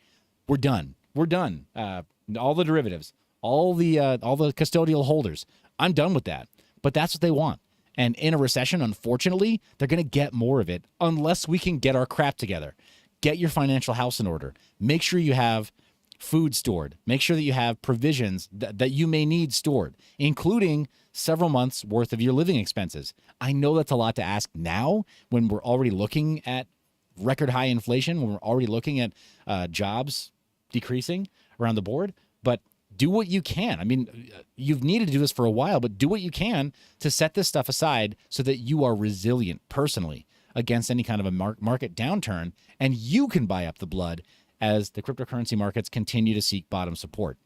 We're done. We're done. All the derivatives, all the custodial holders. I'm done with that. But that's what they want. And in a recession, unfortunately, they're going to get more of it unless we can get our crap together. Get your financial house in order. Make sure you have food stored. Make sure that you have provisions that you may need stored, including several months worth of your living expenses. I know that's a lot to ask now when we're already looking at record high inflation, when we're already looking at jobs decreasing around the board, but do what you can. I mean, you've needed to do this for a while, but do what you can to set this stuff aside so that you are resilient personally against any kind of a market downturn, and you can buy up the blood as the cryptocurrency markets continue to seek bottom support.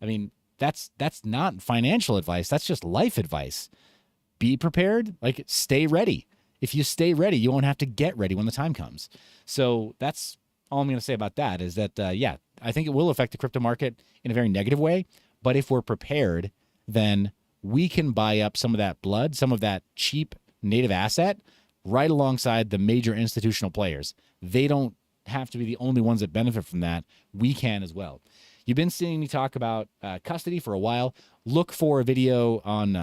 I mean, that's not financial advice. That's just life advice. Be prepared. Like, stay ready. If you stay ready, you won't have to get ready when the time comes. So that's all I'm going to say about that is that, I think it will affect the crypto market in a very negative way. But if we're prepared, then we can buy up some of that blood, some of that cheap native asset right alongside the major institutional players. They don't have to be the only ones that benefit from that. We can as well. You've been seeing me talk about custody for a while. Look for a video on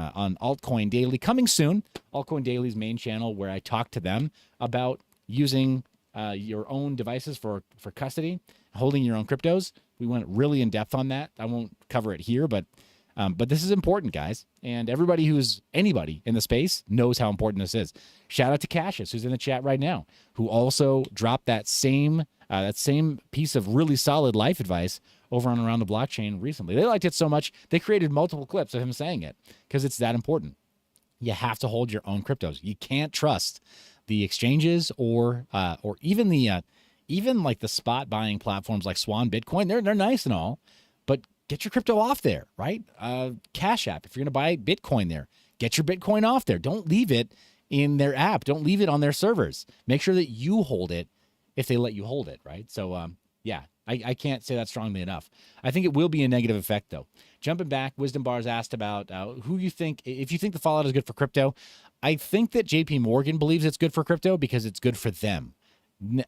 Altcoin Daily coming soon. Altcoin Daily's main channel, where I talk to them about using your own devices for custody, holding your own cryptos. We went really in depth on that. I won't cover it here, but this is important, guys. And anybody in the space knows how important this is. Shout out to Cassius, who's in the chat right now, who also dropped that same piece of really solid life advice over on Around the Blockchain recently. They liked it so much, they created multiple clips of him saying it because it's that important. You have to hold your own cryptos. You can't trust the exchanges or even like the spot buying platforms like Swan Bitcoin. They're nice and all, but get your crypto off there, right? Cash App, if you're going to buy Bitcoin there, get your Bitcoin off there. Don't leave it in their app. Don't leave it on their servers. Make sure that you hold it if they let you hold it, right? So, I can't say that strongly enough. I think it will be a negative effect, though. Jumping back, Wisdom Bars asked about if you think the fallout is good for crypto. I think that JP Morgan believes it's good for crypto because it's good for them.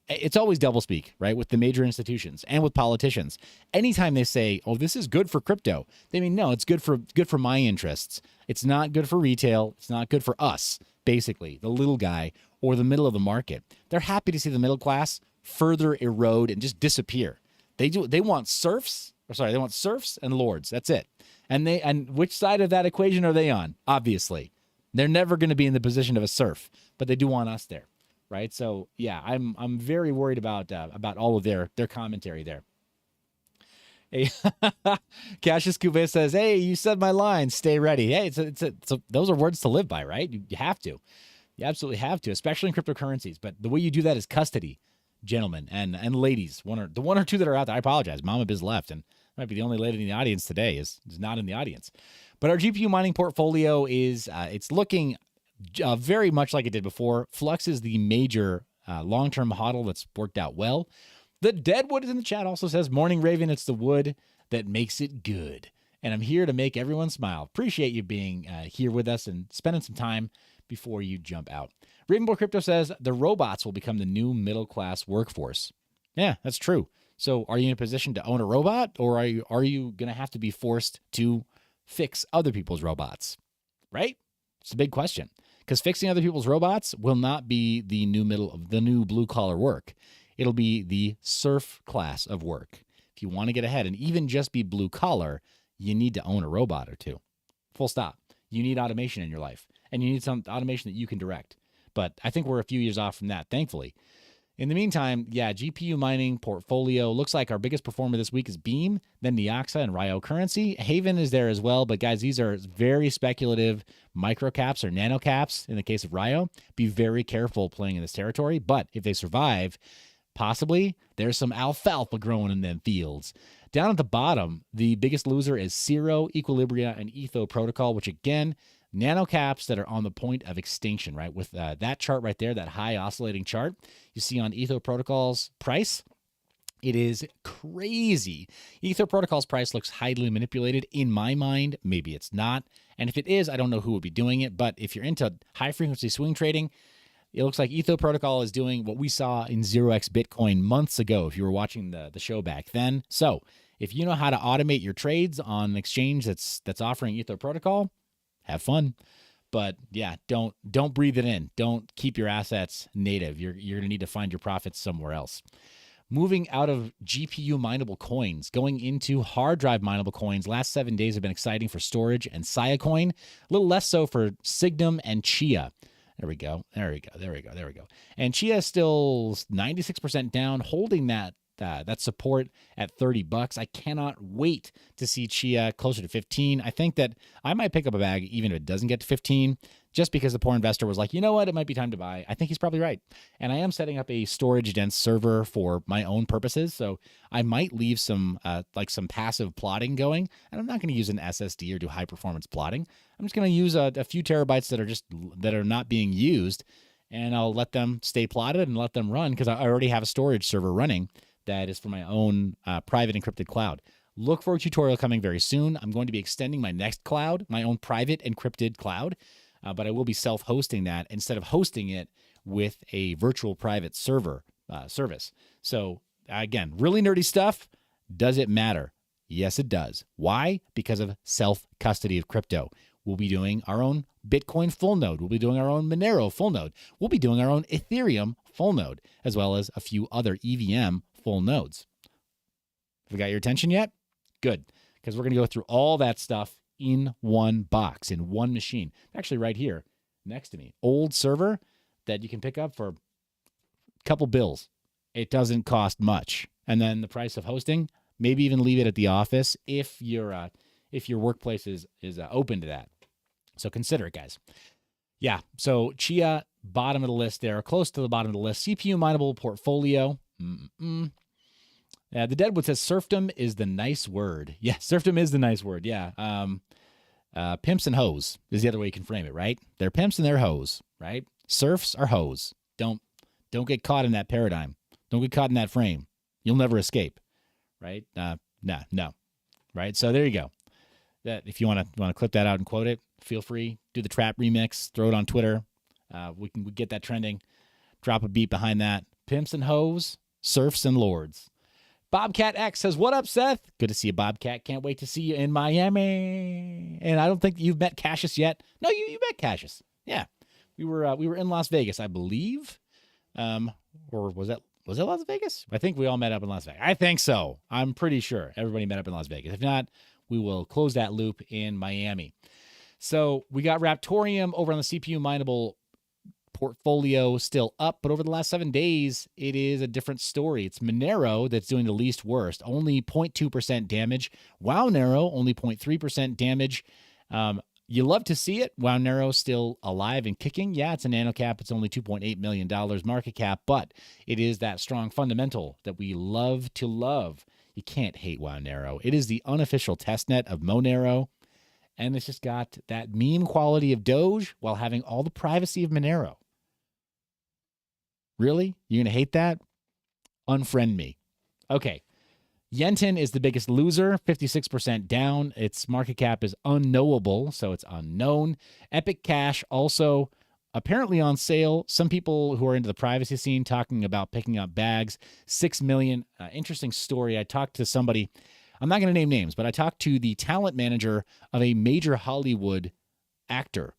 It's always doublespeak, right? With the major institutions and with politicians. Anytime they say, "Oh, this is good for crypto," they mean, no, it's good for my interests. It's not good for retail. It's not good for us, basically, the little guy or the middle of the market. They're happy to see the middle class further erode and just disappear. They want serfs and lords. That's it. And which side of that equation are they on? Obviously, they're never going to be in the position of a serf, but they do want us there. Right. So, yeah, I'm very worried about all of their commentary there. Hey, Cassius Cube says, "Hey, you said my line. Stay ready." Hey, those are words to live by, right? You have to. You absolutely have to, especially in cryptocurrencies. But the way you do that is custody, gentlemen and ladies. The one or two that are out there. I apologize. Mama Biz left, and might be the only lady in the audience today is not in the audience. But our GPU mining portfolio is it's looking very much like it did before. Flux is the major long-term hodl that's worked out well. The Deadwood is in the chat also says, Morning Raven, it's the wood that makes it good. And I'm here to make everyone smile. Appreciate you being here with us and spending some time before you jump out. Ravenboy Crypto says, the robots will become the new middle-class workforce. Yeah, that's true. So are you in a position to own a robot, or are you going to have to be forced to fix other people's robots? Right? It's a big question, because fixing other people's robots will not be the new blue-collar work. It'll be the serf class of work. If you want to get ahead and even just be blue collar, you need to own a robot or two. Full stop. You need automation in your life, and you need some automation that you can direct. But I think we're a few years off from that, thankfully. In the meantime, yeah, GPU mining portfolio looks like our biggest performer this week is Beam, then Neoxa and Ryo Currency. Haven is there as well, but guys, these are very speculative micro caps or nano caps in the case of Ryo. Be very careful playing in this territory, but if they survive, possibly there's some alfalfa growing in them fields. Down at the bottom, the biggest loser is Zero, Equilibria, and Etho Protocol, which again, nano caps that are on the point of extinction, right? With that chart right there, that high oscillating chart you see on Etho Protocol's price, it is crazy. Etho Protocol's price looks highly manipulated in my mind. Maybe it's not. And if it is, I don't know who would be doing it. But if you're into high frequency swing trading, it looks like Etho Protocol is doing what we saw in 0x Bitcoin months ago, if you were watching the show back then. So if you know how to automate your trades on an exchange that's offering Etho Protocol, have fun. But yeah, don't breathe it in. Don't keep your assets native. You're going to need to find your profits somewhere else. Moving out of GPU mineable coins, going into hard drive mineable coins. Last 7 days have been exciting for storage and Siacoin. A little less so for Signum and Chia. There we go. And Chia is still 96% down, holding that support at $30. I cannot wait to see Chia closer to 15. I think that I might pick up a bag even if it doesn't get to 15, just because the poor investor was like, you know what, it might be time to buy. I think he's probably right. And I am setting up a storage dense server for my own purposes, so I might leave some passive plotting going. And I'm not going to use an SSD or do high performance plotting. I'm just going to use a few terabytes that are not being used, and I'll let them stay plotted and let them run, because I already have a storage server running that is for my own private encrypted cloud. Look for a tutorial coming very soon. I'm going to be extending my next cloud, my own private encrypted cloud, but I will be self-hosting that instead of hosting it with a virtual private server service. So again, really nerdy stuff. Does it matter? Yes, it does. Why? Because of self-custody of crypto. We'll be doing our own Bitcoin full node. We'll be doing our own Monero full node. We'll be doing our own Ethereum full node, as well as a few other EVM full nodes. Have we got your attention yet? Good, because we're going to go through all that stuff in one box, in one machine. Actually, right here next to me, old server that you can pick up for a couple bills. It doesn't cost much. And then the price of hosting, maybe even leave it at the office if your workplace is open to that. So consider it, guys. Yeah, so Chia, bottom of the list there, close to the bottom of the list. CPU mineable portfolio. The Deadwood says serfdom is the nice word. Yeah, serfdom is the nice word. Yeah. Pimps and hoes is the other way you can frame it, right? They're pimps and they're hoes, right? Serfs are hoes. Don't get caught in that paradigm. Don't get caught in that frame. You'll never escape, right? No. Right? So there you go. That if you want to clip that out and quote it, feel free. Do the trap remix. Throw it on Twitter. We get that trending. Drop a beat behind that. Pimps and hoes, serfs and lords. Bobcat X says, "What up, Seth? Good to see you, Bobcat. Can't wait to see you in Miami." And I don't think you've met Cassius yet. No, you met Cassius. Yeah, we were in Las Vegas, I believe. Or was it Las Vegas? I think we all met up in Las Vegas. I think so. I'm pretty sure everybody met up in Las Vegas. If not, we will close that loop in Miami. So we got Raptorium over on the CPU mineable portfolio still up, but over the last 7 days, it is a different story. It's Monero that's doing the least worst, only 0.2% damage. WowNero, only 0.3% damage. You love to see it. WowNero still alive and kicking. Yeah, it's a nano cap. It's only $2.8 million market cap, but it is that strong fundamental that we love to love. You can't hate WowNero. It is the unofficial testnet of Monero, and it's just got that meme quality of Doge while having all the privacy of Monero. Really? You're going to hate that? Unfriend me. Okay. Yenton is the biggest loser, 56% down. Its market cap is unknowable, so it's unknown. Epic Cash also apparently on sale. Some people who are into the privacy scene talking about picking up bags. 6 million. Interesting story. I talked to somebody. I'm not going to name names, but I talked to the talent manager of a major Hollywood actor.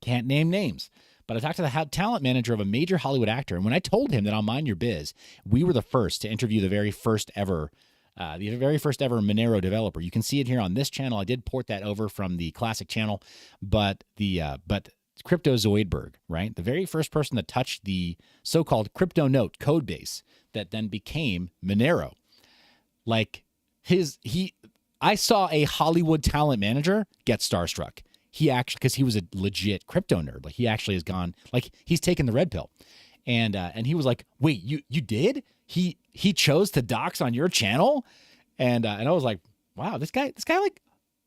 Can't name names. But I talked to the talent manager of a major Hollywood actor, and when I told him that on Mind Your Biz, we were the first to interview the very first ever Monero developer. You can see it here on this channel. I did port that over from the classic channel, but Crypto Zoidberg, right? The very first person that touched the so-called crypto note code base that then became Monero. Like I saw a Hollywood talent manager get starstruck. He actually, because he was a legit crypto nerd, like he actually has gone, like he's taken the red pill, and he was like, "Wait, you did? He chose to dox on your channel," and I was like, "Wow, this guy like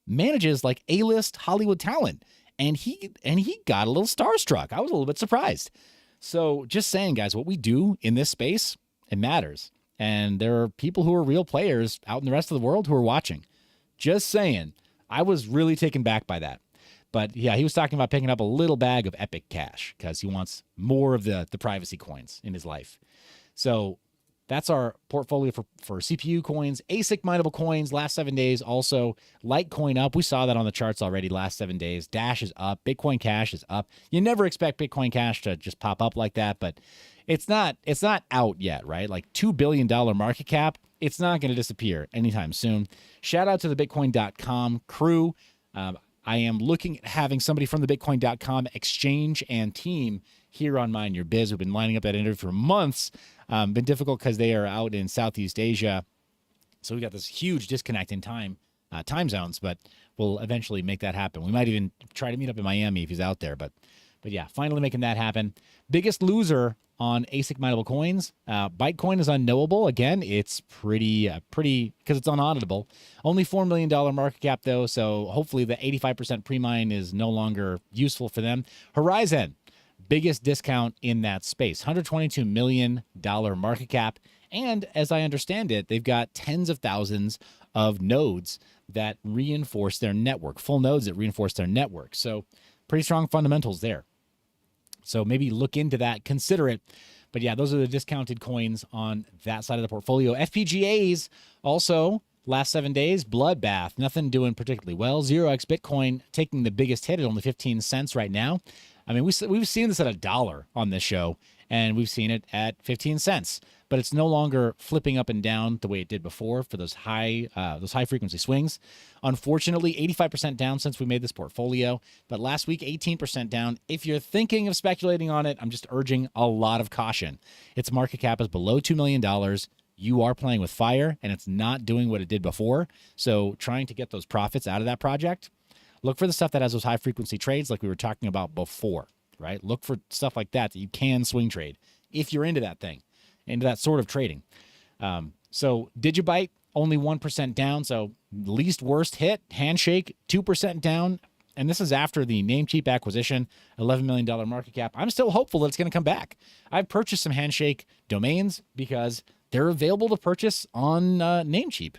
manages like A-list Hollywood talent," and he got a little starstruck. I was a little bit surprised. So just saying, guys, what we do in this space, it matters, and there are people who are real players out in the rest of the world who are watching. Just saying, I was really taken back by that. But yeah, he was talking about picking up a little bag of Epic Cash because he wants more of the privacy coins in his life. So that's our portfolio for CPU coins. ASIC mineable coins last 7 days. Also, Litecoin up. We saw that on the charts already last 7 days. Dash is up. Bitcoin Cash is up. You never expect Bitcoin Cash to just pop up like that, but it's not out yet, right? Like $2 billion market cap. It's not going to disappear anytime soon. Shout out to the Bitcoin.com crew. I am looking at having somebody from the Bitcoin.com exchange and team here on Mind Your Biz. We've been lining up that interview for months. Been difficult because they are out in Southeast Asia. So we got this huge disconnect in time zones, but we'll eventually make that happen. We might even try to meet up in Miami if he's out there. But yeah, finally making that happen. Biggest loser on ASIC mineable coins. Bitcoin is unknowable. Again, it's pretty because it's unauditable. Only $4 million market cap though, so hopefully the 85% pre-mine is no longer useful for them. Horizon, biggest discount in that space, $122 million market cap. And as I understand it, they've got tens of thousands of nodes that reinforce their network, full nodes that reinforce their network. So pretty strong fundamentals there. So maybe look into that, consider it. But yeah, those are the discounted coins on that side of the portfolio. FPGAs also last 7 days, bloodbath, nothing doing particularly well. 0x Bitcoin taking the biggest hit at only 15 cents right now. I mean, we've seen this at $1 on this show, and we've seen it at 15 cents. But it's no longer flipping up and down the way it did before for those high frequency swings. Unfortunately, 85% down since we made this portfolio. But last week, 18% down. If you're thinking of speculating on it, I'm just urging a lot of caution. Its market cap is below $2 million. You are playing with fire, and it's not doing what it did before. So trying to get those profits out of that project, look for the stuff that has those high frequency trades like we were talking about before, right? Look for stuff like that you can swing trade if you're into that thing, into that sort of trading. So Digibyte, only 1% down. So least worst hit. Handshake, 2% down. And this is after the Namecheap acquisition, $11 million market cap. I'm still hopeful that it's going to come back. I've purchased some Handshake domains because they're available to purchase on Namecheap.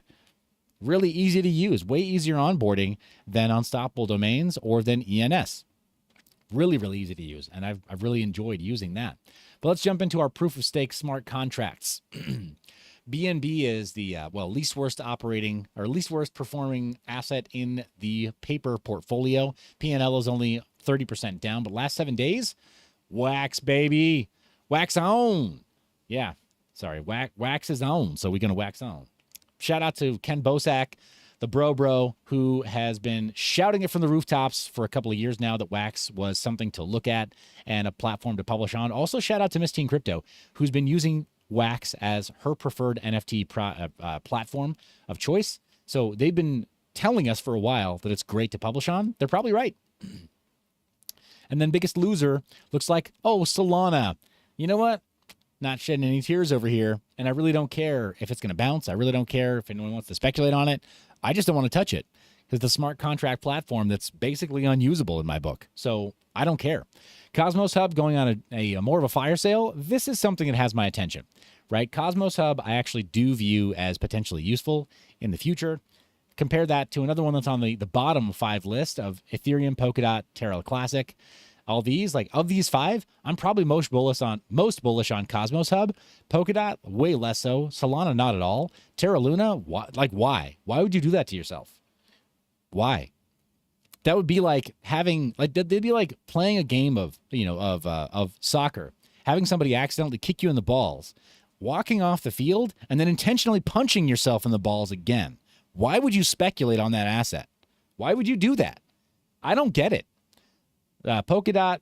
Really easy to use, way easier onboarding than Unstoppable Domains or than ENS. Really, really easy to use, and I've really enjoyed using that. But let's jump into our proof of stake smart contracts. BNB is the least worst operating or least worst performing asset in the paper portfolio. PNL is only 30% down, but last 7 days, wax baby, wax on. Yeah, sorry, wax is on, so we're gonna wax on. Shout out to Ken Bosak, the bro, who has been shouting it from the rooftops for a couple of years now that Wax was something to look at and a platform to publish on. Also, shout out to Miss Teen Crypto, who's been using Wax as her preferred NFT platform of choice. So they've been telling us for a while that it's great to publish on. They're probably right. And then biggest loser looks like, oh, Solana. You know what? Not shedding any tears over here, and I really don't care if it's going to bounce. I really don't care if anyone wants to speculate on it. I just don't want to touch it because the smart contract platform that's basically unusable in my book. So I don't care. Cosmos Hub going on a more of a fire sale. This is something that has my attention, right? Cosmos Hub, I actually do view as potentially useful in the future. Compare that to another one that's on the bottom 5 list of Ethereum, Polkadot, Terra Classic. All these, like of these 5, I'm probably most bullish on Cosmos Hub. Polkadot, way less so. Solana, not at all. Terra Luna, why? Why would you do that to yourself? Why? That would be like they'd be like playing a game of soccer, having somebody accidentally kick you in the balls, walking off the field, and then intentionally punching yourself in the balls again. Why would you speculate on that asset? Why would you do that? I don't get it. Polkadot,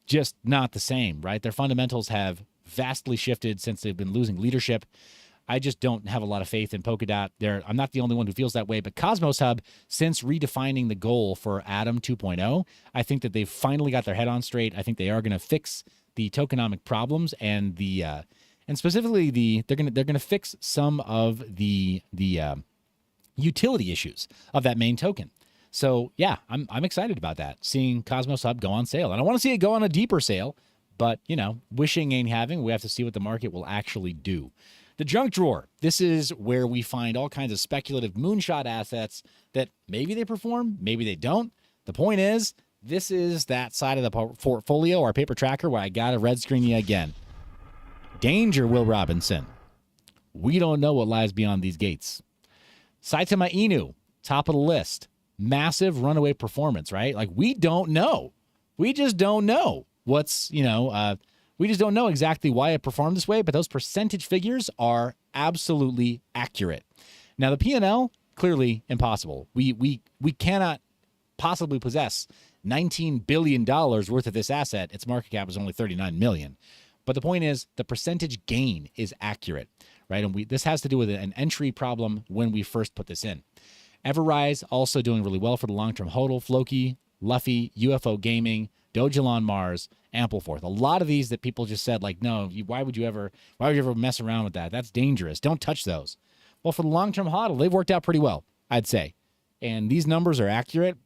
just not the same, right? Their fundamentals have vastly shifted since they've been losing leadership. I just don't have a lot of faith in Polkadot. I'm not the only one who feels that way, but Cosmos Hub, since redefining the goal for Atom 2.0, I think that they've finally got their head on straight. I think they are going to fix the tokenomic problems and specifically they're going to fix some of the utility issues of that main token. So yeah, I'm excited about that, seeing Cosmos Hub go on sale. And I want to see it go on a deeper sale, but wishing ain't having. We have to see what the market will actually do. The junk drawer. This is where we find all kinds of speculative moonshot assets that maybe they perform, maybe they don't. The point is, this is that side of the portfolio, our paper tracker, where I got to red screen you again. Danger, Will Robinson. We don't know what lies beyond these gates. Saitama Inu, top of the list. Massive runaway performance, right? Like, we don't know. We just don't know what's, we just don't know exactly why it performed this way, but those percentage figures are absolutely accurate. Now, the P&L, clearly impossible. We cannot possibly possess $19 billion worth of this asset. Its market cap is only $39 million. But the point is, the percentage gain is accurate, right? And this has to do with an entry problem when we first put this in. Everrise also doing really well for the long-term hodl. Floki, Luffy, UFO Gaming, Dogelon Mars, Ampleforth. A lot of these that people just said, like, no, why would you ever mess around with that? That's dangerous. Don't touch those. Well, for the long-term hodl, they've worked out pretty well, I'd say. And these numbers are accurate.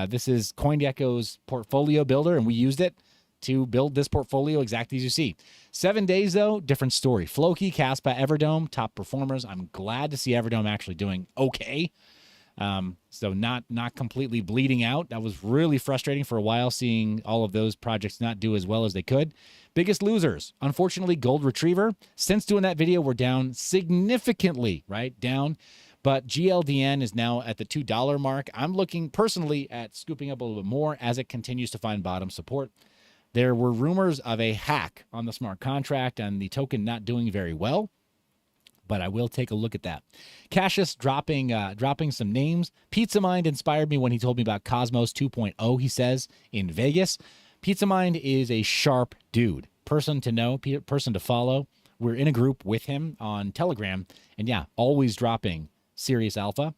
This is CoinGecko's portfolio builder, and we used it to build this portfolio exactly as you see. 7 days, though, different story. Floki, Caspa, Everdome, top performers. I'm glad to see Everdome actually doing okay. So not completely bleeding out. That was really frustrating for a while, seeing all of those projects not do as well as they could. Biggest losers, unfortunately, Gold Retriever. Since doing that video, we're down significantly, right? Down. But GLDN is now at the $2 mark. I'm looking personally at scooping up a little bit more as it continues to find bottom support. There were rumors of a hack on the smart contract and the token not doing very well, but I will take a look at that. Cassius dropping some names. Pizza Mind inspired me when he told me about Cosmos 2.0, he says, in Vegas. Pizza Mind is a sharp dude. Person to know, person to follow. We're in a group with him on Telegram, and yeah, always dropping serious alpha.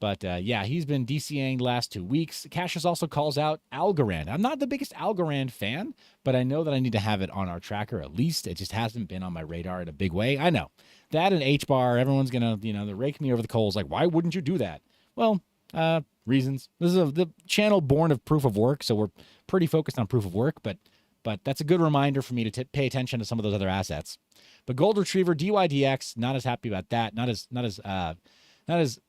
But yeah, he's been DCAing the last 2 weeks. Cassius also calls out Algorand. I'm not the biggest Algorand fan, but I know that I need to have it on our tracker at least. It just hasn't been on my radar in a big way. I know. That and H-bar, everyone's going to, they rake me over the coals. Like, why wouldn't you do that? Well, reasons. This is the channel born of proof of work, so we're pretty focused on proof of work, but that's a good reminder for me to pay attention to some of those other assets. But Gold Retriever, DYDX, not as happy about that. Not as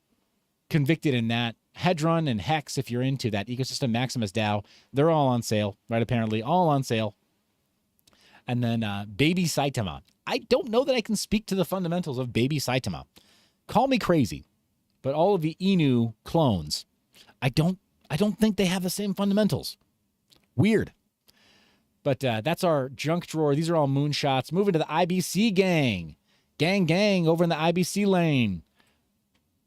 convicted in that. Hedron and Hex, if you're into that ecosystem, Maximus DAO, they're all on sale, right? Apparently, all on sale. And then Baby Saitama. I don't know that I can speak to the fundamentals of Baby Saitama. Call me crazy, but all of the Inu clones, I don't think they have the same fundamentals. Weird. But that's our junk drawer. These are all moonshots. Moving to the IBC gang. Gang over in the IBC lane.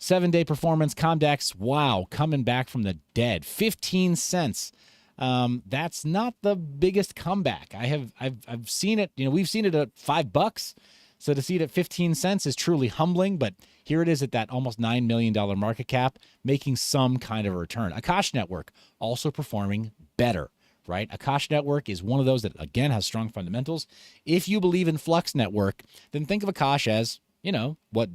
7-day performance, Comdex, wow, coming back from the dead. 15 cents. That's not the biggest comeback. I've seen it, we've seen it at $5. So to see it at 15 cents is truly humbling, but here it is at that almost $9 million market cap, making some kind of a return. Akash Network also performing better, right? Akash Network is one of those that, again, has strong fundamentals. If you believe in Flux Network, then think of Akash as,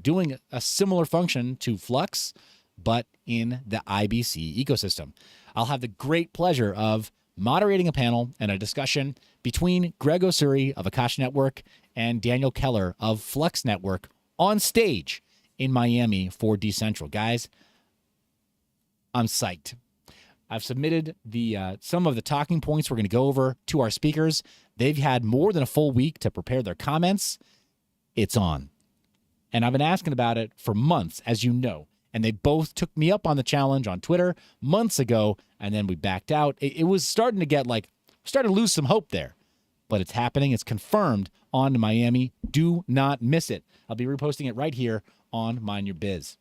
doing a similar function to Flux, but in the IBC ecosystem. I'll have the great pleasure of moderating a panel and a discussion between Greg Osuri of Akash Network and Daniel Keller of Flex Network on stage in Miami for Decentral. Guys, I'm psyched. I've submitted the some of the talking points we're going to go over to our speakers. They've had more than a full week to prepare their comments. It's on. And I've been asking about it for months, as you know. And they both took me up on the challenge on Twitter months ago, and then we backed out. It was starting to get starting to lose some hope there. But it's happening. It's confirmed on Miami. Do not miss it. I'll be reposting it right here on Mind Your Biz.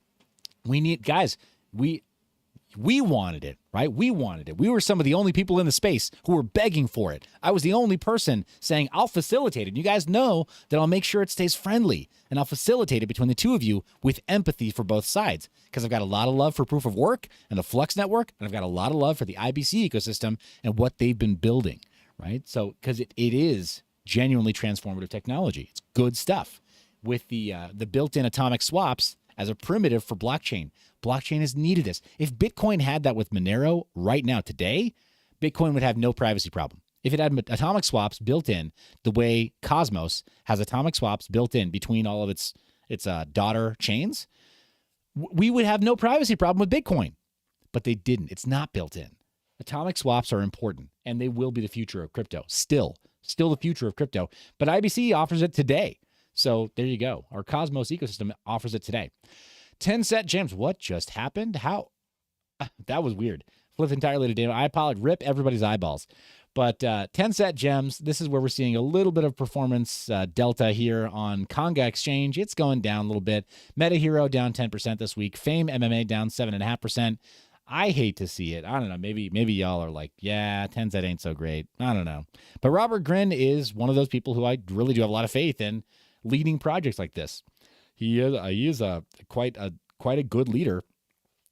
We wanted it, right? We wanted it. We were some of the only people in the space who were begging for it. I was the only person saying, I'll facilitate it. You guys know that I'll make sure it stays friendly, and I'll facilitate it between the two of you with empathy for both sides, because I've got a lot of love for Proof of Work and the Flex Network, and I've got a lot of love for the IBC ecosystem and what they've been building, right? So, because it is genuinely transformative technology. It's good stuff. With the built-in atomic swaps as a primitive for blockchain. Blockchain has needed this. If Bitcoin had that with Monero right now today, Bitcoin would have no privacy problem. If it had atomic swaps built in the way Cosmos has atomic swaps built in between all of its daughter chains, we would have no privacy problem with Bitcoin. But they didn't. It's not built in. Atomic swaps are important, and they will be the future of crypto. Still the future of crypto. But IBC offers it today. So there you go. Our Cosmos ecosystem offers it today. 10 set gems. What just happened? How? That was weird. Flipped entirely to data. I apologize. Rip everybody's eyeballs. But 10 set gems. This is where we're seeing a little bit of performance delta here on Conga Exchange. It's going down a little bit. Meta Hero down 10% this week. Fame MMA down 7.5%. I hate to see it. I don't know. Maybe y'all are like, yeah, 10 set ain't so great. I don't know. But Robert Grin is one of those people who I really do have a lot of faith in leading projects like this. He is quite a good leader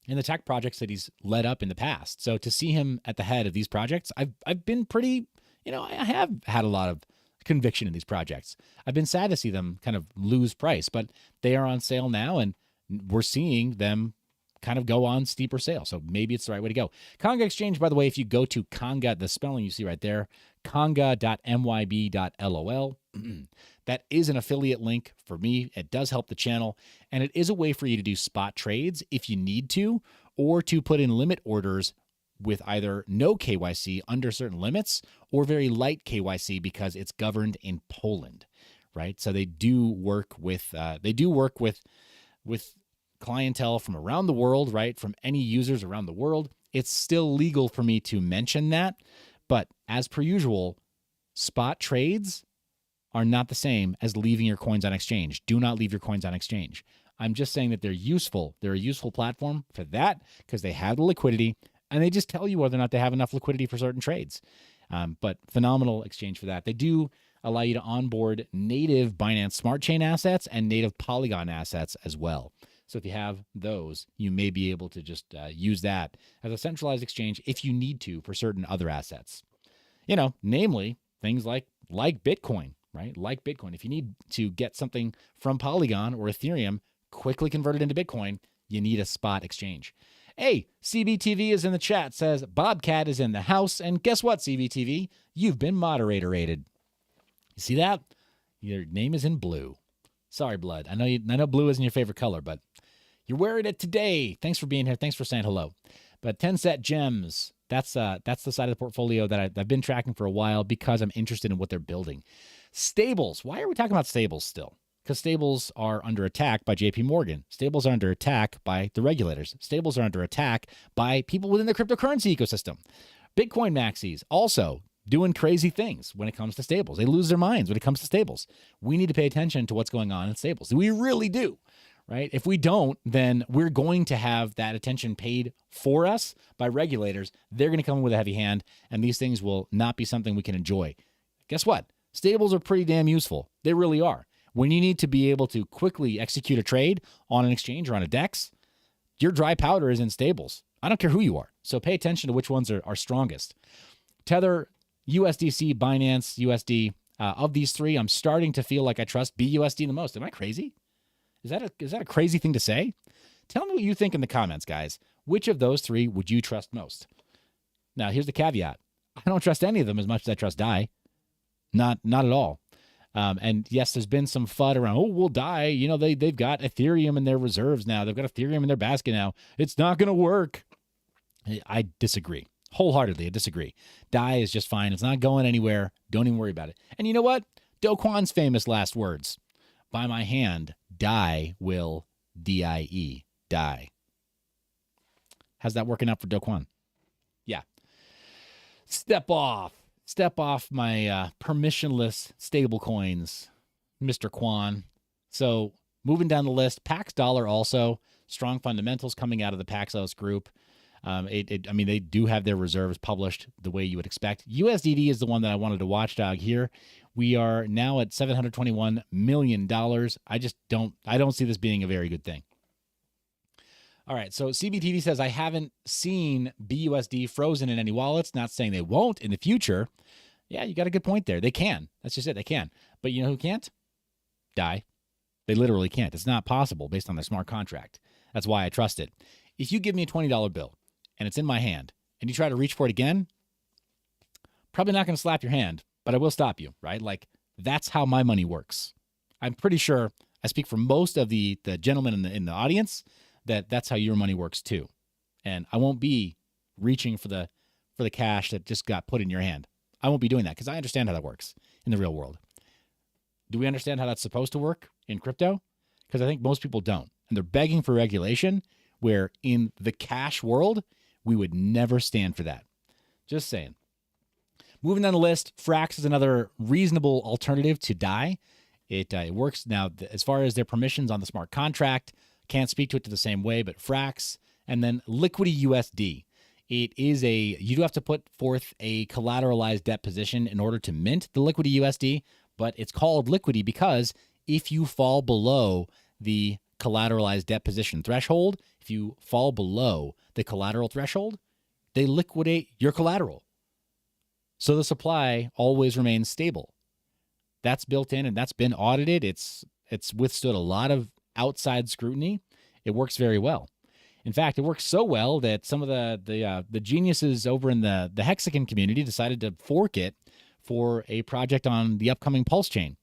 in the tech projects that he's led up in the past. So to see him at the head of these projects, I've been pretty, I have had a lot of conviction in these projects. I've been sad to see them kind of lose price, but they are on sale now, and we're seeing them kind of go on steeper sale. So maybe it's the right way to go. Conga Exchange, by the way, if you go to Conga, the spelling you see right there, conga.myb.lol. That is an affiliate link for me. It does help the channel, and it is a way for you to do spot trades if you need to, or to put in limit orders with either no KYC under certain limits or very light KYC because it's governed in Poland, right? So they do work with clientele from around the world, right? From any users around the world. It's still legal for me to mention that, but as per usual, spot trades are not the same as leaving your coins on exchange. Do not leave your coins on exchange. I'm just saying that they're useful. They're a useful platform for that because they have the liquidity, and they just tell you whether or not they have enough liquidity for certain trades. But phenomenal exchange for that. They do allow you to onboard native Binance Smart Chain assets and native Polygon assets as well. So if you have those, you may be able to just use that as a centralized exchange if you need to for certain other assets. Namely things like Bitcoin, right? Like Bitcoin. If you need to get something from Polygon or Ethereum quickly converted into Bitcoin, you need a spot exchange. Hey, CBTV is in the chat, says Bobcat is in the house. And guess what, CBTV? You've been moderator-rated. You see that? Your name is in blue. Sorry, Blood. I know blue isn't your favorite color, but you're wearing it today. Thanks for being here. Thanks for saying hello. But 10 set gems, that's the side of the portfolio that I've been tracking for a while because I'm interested in what they're building. Stables. Why are we talking about stables still? Because stables are under attack by JP Morgan. Stables are under attack by the regulators. Stables are under attack by people within the cryptocurrency ecosystem. Bitcoin maxis also doing crazy things when it comes to stables. They lose their minds when it comes to stables. We need to pay attention to what's going on in stables. We really do, right? If we don't, then we're going to have that attention paid for us by regulators. They're going to come in with a heavy hand, and these things will not be something we can enjoy. Guess what? Stables are pretty damn useful. They really are. When you need to be able to quickly execute a trade on an exchange or on a DEX, your dry powder is in stables. I don't care who you are. So pay attention to which ones are strongest. Tether, USDC, Binance, USD. Of these three, I'm starting to feel like I trust BUSD the most. Am I crazy? Is that a crazy thing to say? Tell me what you think in the comments, guys. Which of those three would you trust most? Now, here's the caveat. I don't trust any of them as much as I trust DAI. Not at all. And yes, there's been some FUD around, oh, we'll die. You know, they've got Ethereum in their reserves now. They've got Ethereum in their basket now. It's not going to work. I disagree. Wholeheartedly, I disagree. DAI is just fine. It's not going anywhere. Don't even worry about it. And you know what? Do Kwon's famous last words. By my hand, DAI will D-I-E, die. How's that working out for Do Kwon? Yeah. Step off my permissionless stablecoins, Mr. Kwon. So moving down the list, Pax Dollar also, strong fundamentals coming out of the Paxos group. I mean, they do have their reserves published the way you would expect. USDT is the one that I wanted to watchdog here. We are now at $721 million. I don't see this being a very good thing. All right, so CBTV says, I haven't seen BUSD frozen in any wallets. Not saying they won't in the future. Yeah, you got a good point there. They can. That's just it. They can. But you know who can't? DAI. They literally can't. It's not possible based on their smart contract. That's why I trust it. If you give me a $20 bill and it's in my hand and you try to reach for it again, probably not going to slap your hand, but I will stop you, right? Like, that's how my money works. I'm pretty sure I speak for most of the gentlemen in the audience that's how your money works too. And I won't be reaching for the cash that just got put in your hand. I won't be doing that because I understand how that works in the real world. Do we understand how that's supposed to work in crypto? Because I think most people don't. And they're begging for regulation where in the cash world, we would never stand for that. Just saying. Moving down the list, Frax is another reasonable alternative to DAI. It works now as far as their permissions on the smart contract. Can't speak to it the same way, but Frax, and then Liquidity USD. You do have to put forth a collateralized debt position in order to mint the Liquidity USD, but it's called Liquidity because if you fall below the collateralized debt position threshold, if you fall below the collateral threshold, they liquidate your collateral. So the supply always remains stable. That's built in and that's been audited. It's withstood a lot of outside scrutiny. It works very well. In fact, it works so well that some of the geniuses over in the Hexagon community decided to fork it for a project on the upcoming Pulse chain.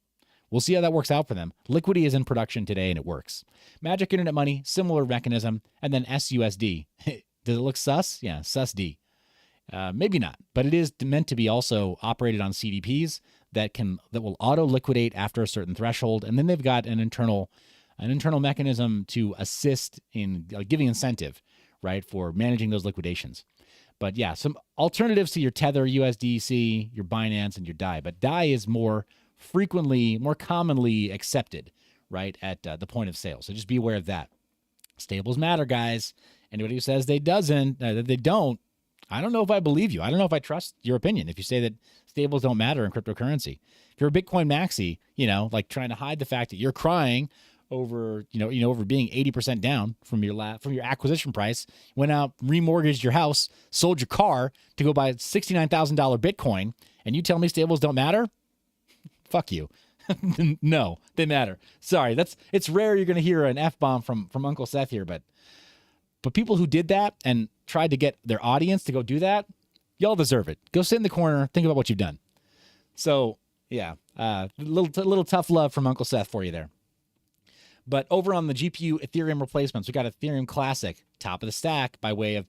We'll see how that works out for them. Liquidity is in production today and it works. Magic Internet Money, similar mechanism, and then SUSD. Does it look sus? Yeah, SUSD. Maybe not, but it is meant to be also operated on CDPs that will auto liquidate after a certain threshold, and then they've got an internal mechanism to assist in giving incentive, right, for managing those liquidations. But yeah, some alternatives to your Tether, USDC, your Binance, and your DAI. But DAI is more commonly accepted, right, at the point of sale. So just be aware of that. Stables matter, guys. Anybody who says they don't, I don't know if I believe you. I don't know if I trust your opinion. If you say that stables don't matter in cryptocurrency, if you're a Bitcoin maxi, like trying to hide the fact that you're crying over, over being 80% down from your acquisition price, went out, remortgaged your house, sold your car to go buy $69,000 Bitcoin, and you tell me stables don't matter? Fuck you. No, they matter. Sorry, it's rare you're going to hear an F-bomb from Uncle Seth here, but people who did that and tried to get their audience to go do that, y'all deserve it. Go sit in the corner, think about what you've done. So, yeah, little tough love from Uncle Seth for you there. But over on the GPU Ethereum replacements, we got Ethereum Classic, top of the stack by way of,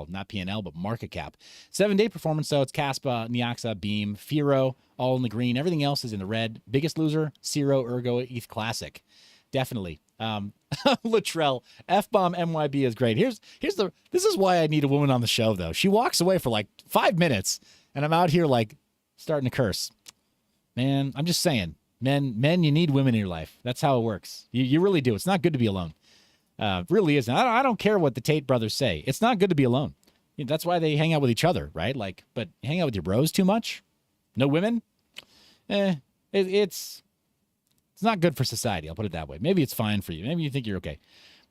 not P&L, but market cap. 7-day performance, though, it's Caspa, Neoxa, Beam, Firo, all in the green. Everything else is in the red. Biggest loser, Ciro, Ergo, ETH Classic. Definitely. Latrell, F-bomb MYB is great. This is why I need a woman on the show, though. She walks away for like 5 minutes, and I'm out here like starting to curse. Man, I'm just saying. Men, you need women in your life. That's how it works. You really do. It's not good to be alone. Really isn't. I don't care what the Tate brothers say. It's not good to be alone. That's why they hang out with each other, right? Like, but hang out with your bros too much? No women? It's not good for society. I'll put it that way. Maybe it's fine for you. Maybe you think you're okay.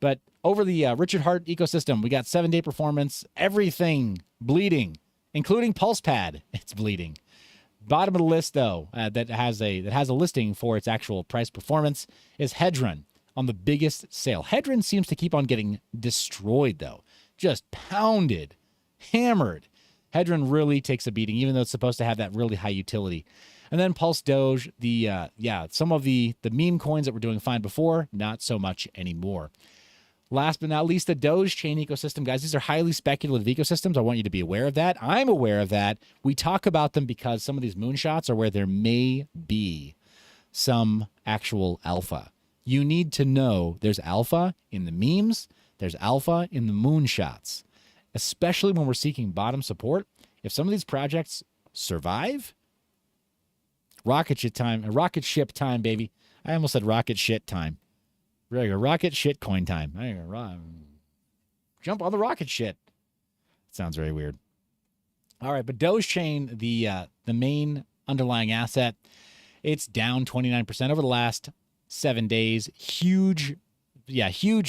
But over the Richard Hart ecosystem, we got 7-day performance, everything bleeding, including PulsePad. It's bleeding. Bottom of the list, though, that has a listing for its actual price performance is Hedron on the biggest sale. Hedron seems to keep on getting destroyed, though, just pounded, hammered. Hedron really takes a beating, even though it's supposed to have that really high utility. And then Pulse Doge, some of the meme coins that were doing fine before, not so much anymore. Last but not least, the Doge chain ecosystem, guys. These are highly speculative ecosystems. I want you to be aware of that. I'm aware of that. We talk about them because some of these moonshots are where there may be some actual alpha. You need to know there's alpha in the memes. There's alpha in the moonshots, especially when we're seeking bottom support. If some of these projects survive, rocket ship time, baby. I almost said rocket shit time. Rocket shit coin time. Jump on the rocket shit. Sounds very weird. All right, but Doge Chain, the main underlying asset, it's down 29% over the last 7 days. Huge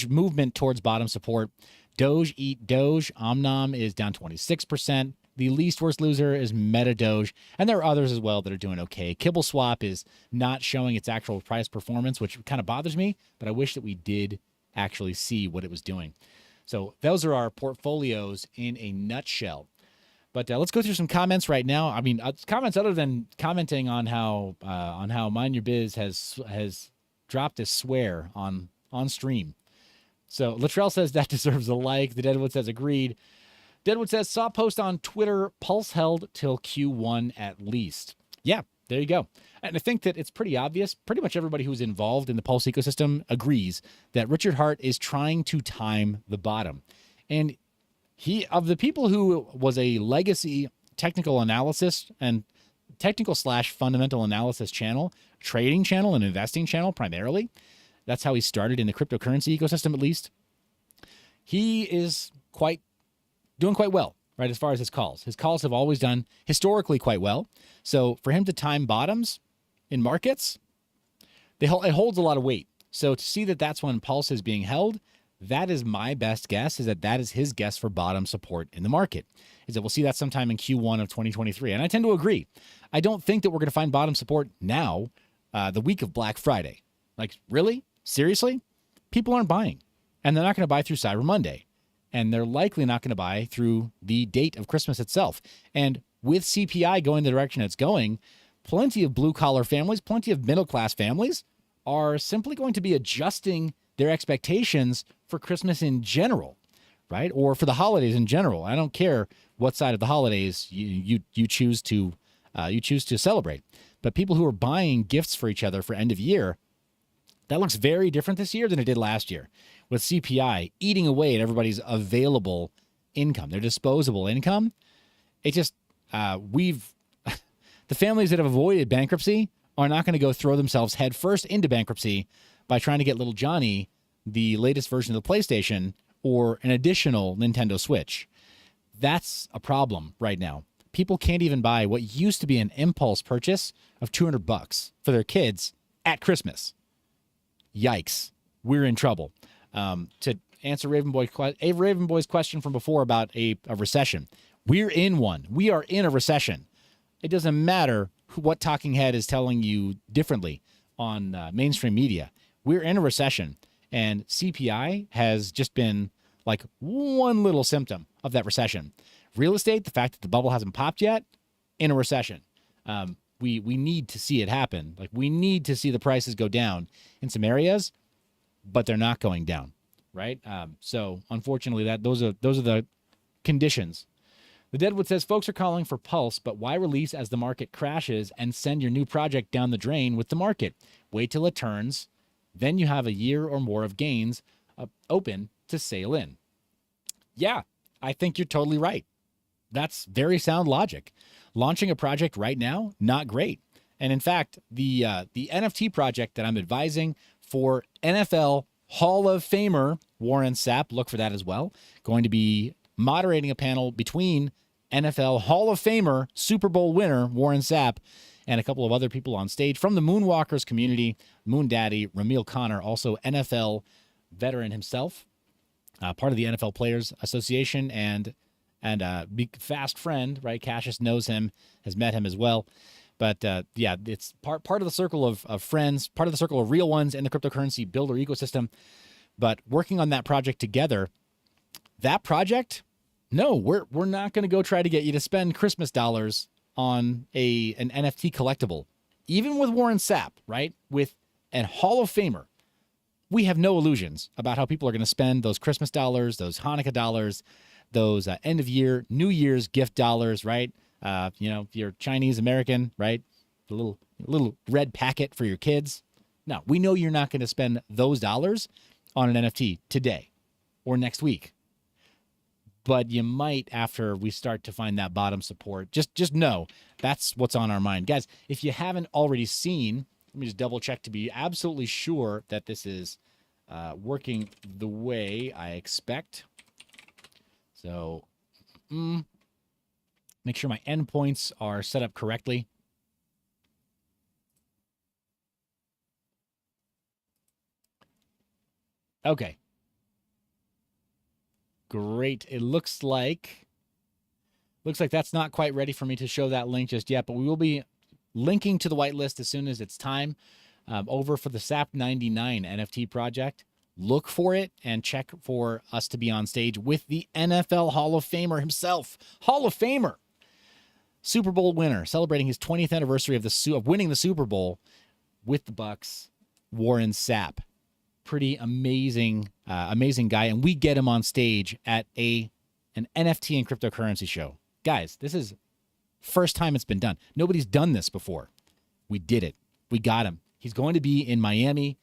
movement towards bottom support. Doge eat Doge. Omnom is down 26%. The least worst loser is Meta Doge, and there are others as well that are doing okay. KibbleSwap is not showing its actual price performance, which kind of bothers me, but I wish that we did actually see what it was doing. So those are our portfolios in a nutshell. But let's go through some comments right now. I mean, comments other than commenting on how Mind Your Biz has dropped a swear on stream. So Latrell says that deserves a like. The Deadwood says agreed. Deadwood says, saw post on Twitter, Pulse held till Q1 at least. Yeah, there you go. And I think that it's pretty obvious. Pretty much everybody who's involved in the Pulse ecosystem agrees that Richard Hart is trying to time the bottom. And he, of the people who was a legacy technical analysis and technical/fundamental analysis channel, trading channel and investing channel primarily, that's how he started in the cryptocurrency ecosystem at least. He is doing quite well, right, as far as his calls. His calls have always done historically quite well. So for him to time bottoms in markets, it holds a lot of weight. So to see that that's when Pulse is being held, that is my best guess, is that is his guess for bottom support in the market, is that we'll see that sometime in Q1 of 2023. And I tend to agree. I don't think that we're going to find bottom support now, the week of Black Friday. Like, really? Seriously? People aren't buying. And they're not going to buy through Cyber Monday. And they're likely not going to buy through the date of Christmas itself. And with CPI going the direction it's going, plenty of blue-collar families, plenty of middle-class families are simply going to be adjusting their expectations for Christmas in general, right? Or for the holidays in general. I don't care what side of the holidays you choose to celebrate. But people who are buying gifts for each other for end of year, that looks very different this year than it did last year, with CPI eating away at everybody's available income, their disposable income. It just, the families that have avoided bankruptcy are not going to go throw themselves headfirst into bankruptcy by trying to get little Johnny the latest version of the PlayStation or an additional Nintendo Switch. That's a problem right now. People can't even buy what used to be an impulse purchase of $200 for their kids at Christmas. Yikes. We're in trouble. To answer Ravenboy's question from before about a recession, we're in one. We are in a recession. It doesn't matter what talking head is telling you differently on mainstream media. We're in a recession, and CPI has just been like one little symptom of that recession. Real estate, the fact that the bubble hasn't popped yet, in a recession. We need to see it happen. Like, we need to see the prices go down in some areas, but they're not going down, right? So unfortunately, those are the conditions. The Deadwood says, folks are calling for Pulse, but why release as the market crashes and send your new project down the drain with the market? Wait till it turns. Then you have a year or more of gains open to sail in. Yeah, I think you're totally right. That's very sound logic. Launching a project right now, not great. And in fact, the NFT project that I'm advising for NFL Hall of Famer Warren Sapp, look for that as well, going to be moderating a panel between NFL Hall of Famer, Super Bowl winner Warren Sapp, and a couple of other people on stage from the Moonwalkers community, Moon Daddy, Ramil Connor, also NFL veteran himself, part of the NFL Players Association, and a big fast friend, right? Cassius knows him, has met him as well. But yeah, it's part of the circle of friends, part of the circle of real ones in the cryptocurrency builder ecosystem. But working on that project together, that project, no, we're not going to go try to get you to spend Christmas dollars on an NFT collectible even with Warren Sapp, right, with a Hall of Famer, we have no illusions about how people are going to spend those Christmas dollars, those Hanukkah dollars, those end of year, New Year's gift dollars, right? If you're Chinese American, right? The little red packet for your kids. No, we know you're not going to spend those dollars on an NFT today or next week. But you might after we start to find that bottom support. Just know that's what's on our mind. Guys, if you haven't already seen, let me just double check to be absolutely sure that this is working the way I expect. So make sure my endpoints are set up correctly. Okay. Great. It looks like that's not quite ready for me to show that link just yet, but we will be linking to the whitelist as soon as it's time. Over for the SAP 99 NFT project. Look for it and check for us to be on stage with the NFL Hall of Famer himself. Hall of Famer. Super Bowl winner, celebrating his 20th anniversary of winning the Super Bowl with the Bucks, Warren Sapp. Pretty amazing guy, and we get him on stage at an NFT and cryptocurrency show. Guys, this is first time it's been done. Nobody's done this before. We did it. We got him. He's going to be in Miami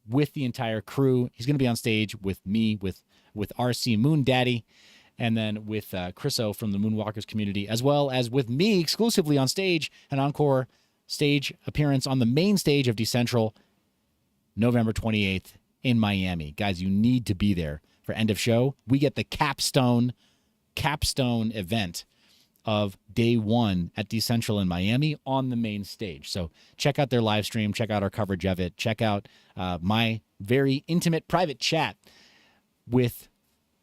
with the entire crew. He's going to be on stage with me, with RC Moon Daddy, and then with Chriso from the Moonwalkers community, as well as with me exclusively on stage, an encore stage appearance on the main stage of Decentral, November 28th in Miami. Guys, you need to be there for end of show. We get the capstone event of day one at Decentral in Miami on the main stage. So check out their live stream, check out our coverage of it, check out my very intimate private chat with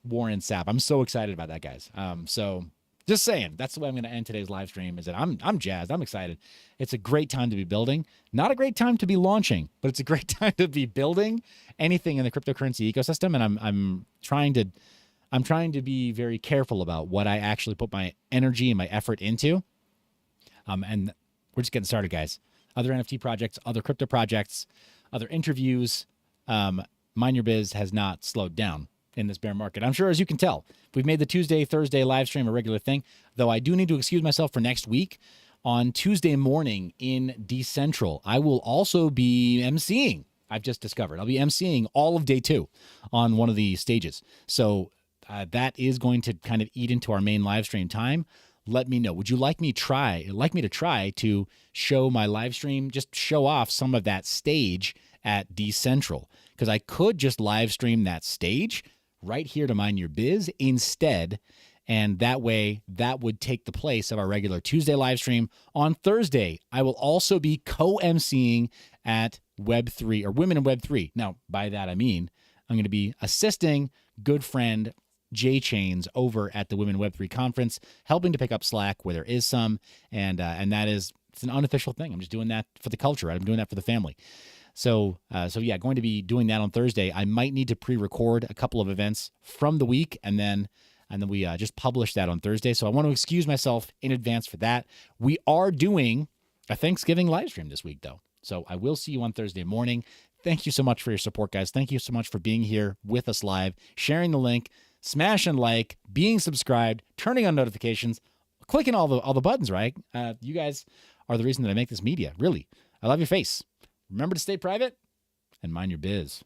Warren Sapp. I'm so excited about that, guys. So just saying, that's the way I'm going to end today's live stream, is that I'm jazzed. I'm excited. It's a great time to be building. Not a great time to be launching, but it's a great time to be building anything in the cryptocurrency ecosystem. And I'm trying to be very careful about what I actually put my energy and my effort into. And we're just getting started, guys. Other NFT projects, other crypto projects, other interviews. Mind Your Biz has not slowed down in this bear market. I'm sure, as you can tell, we've made the Tuesday, Thursday live stream a regular thing, though I do need to excuse myself for next week. On Tuesday morning in Decentral, I will also be emceeing. I've just discovered I'll be emceeing all of day 2 on one of the stages. So that is going to kind of eat into our main live stream time. Let me know. Would you like me to try to show my live stream, just show off some of that stage at Decentral? Because I could just live stream that stage right here to Mind Your Biz instead, and that way that would take the place of our regular Tuesday live stream. On Thursday, I will also be co-emceeing at Web3, or Women in Web3. Now, by that I mean I'm going to be assisting good friend Jay Chains over at the Women Web3 conference, helping to pick up slack where there is some, and that is, it's an unofficial thing. I'm just doing that for the culture, right? I'm doing that for the family. So yeah, going to be doing that on Thursday. I might need to pre-record a couple of events from the week, and then we just publish that on Thursday. So I want to excuse myself in advance for that. We are doing a Thanksgiving live stream this week, though. So I will see you on Thursday morning. Thank you so much for your support, guys. Thank you so much for being here with us live, sharing the link, smashing like, being subscribed, turning on notifications, clicking all the buttons, right? You guys are the reason that I make this media. Really, I love your face. Remember to stay private and mind your biz.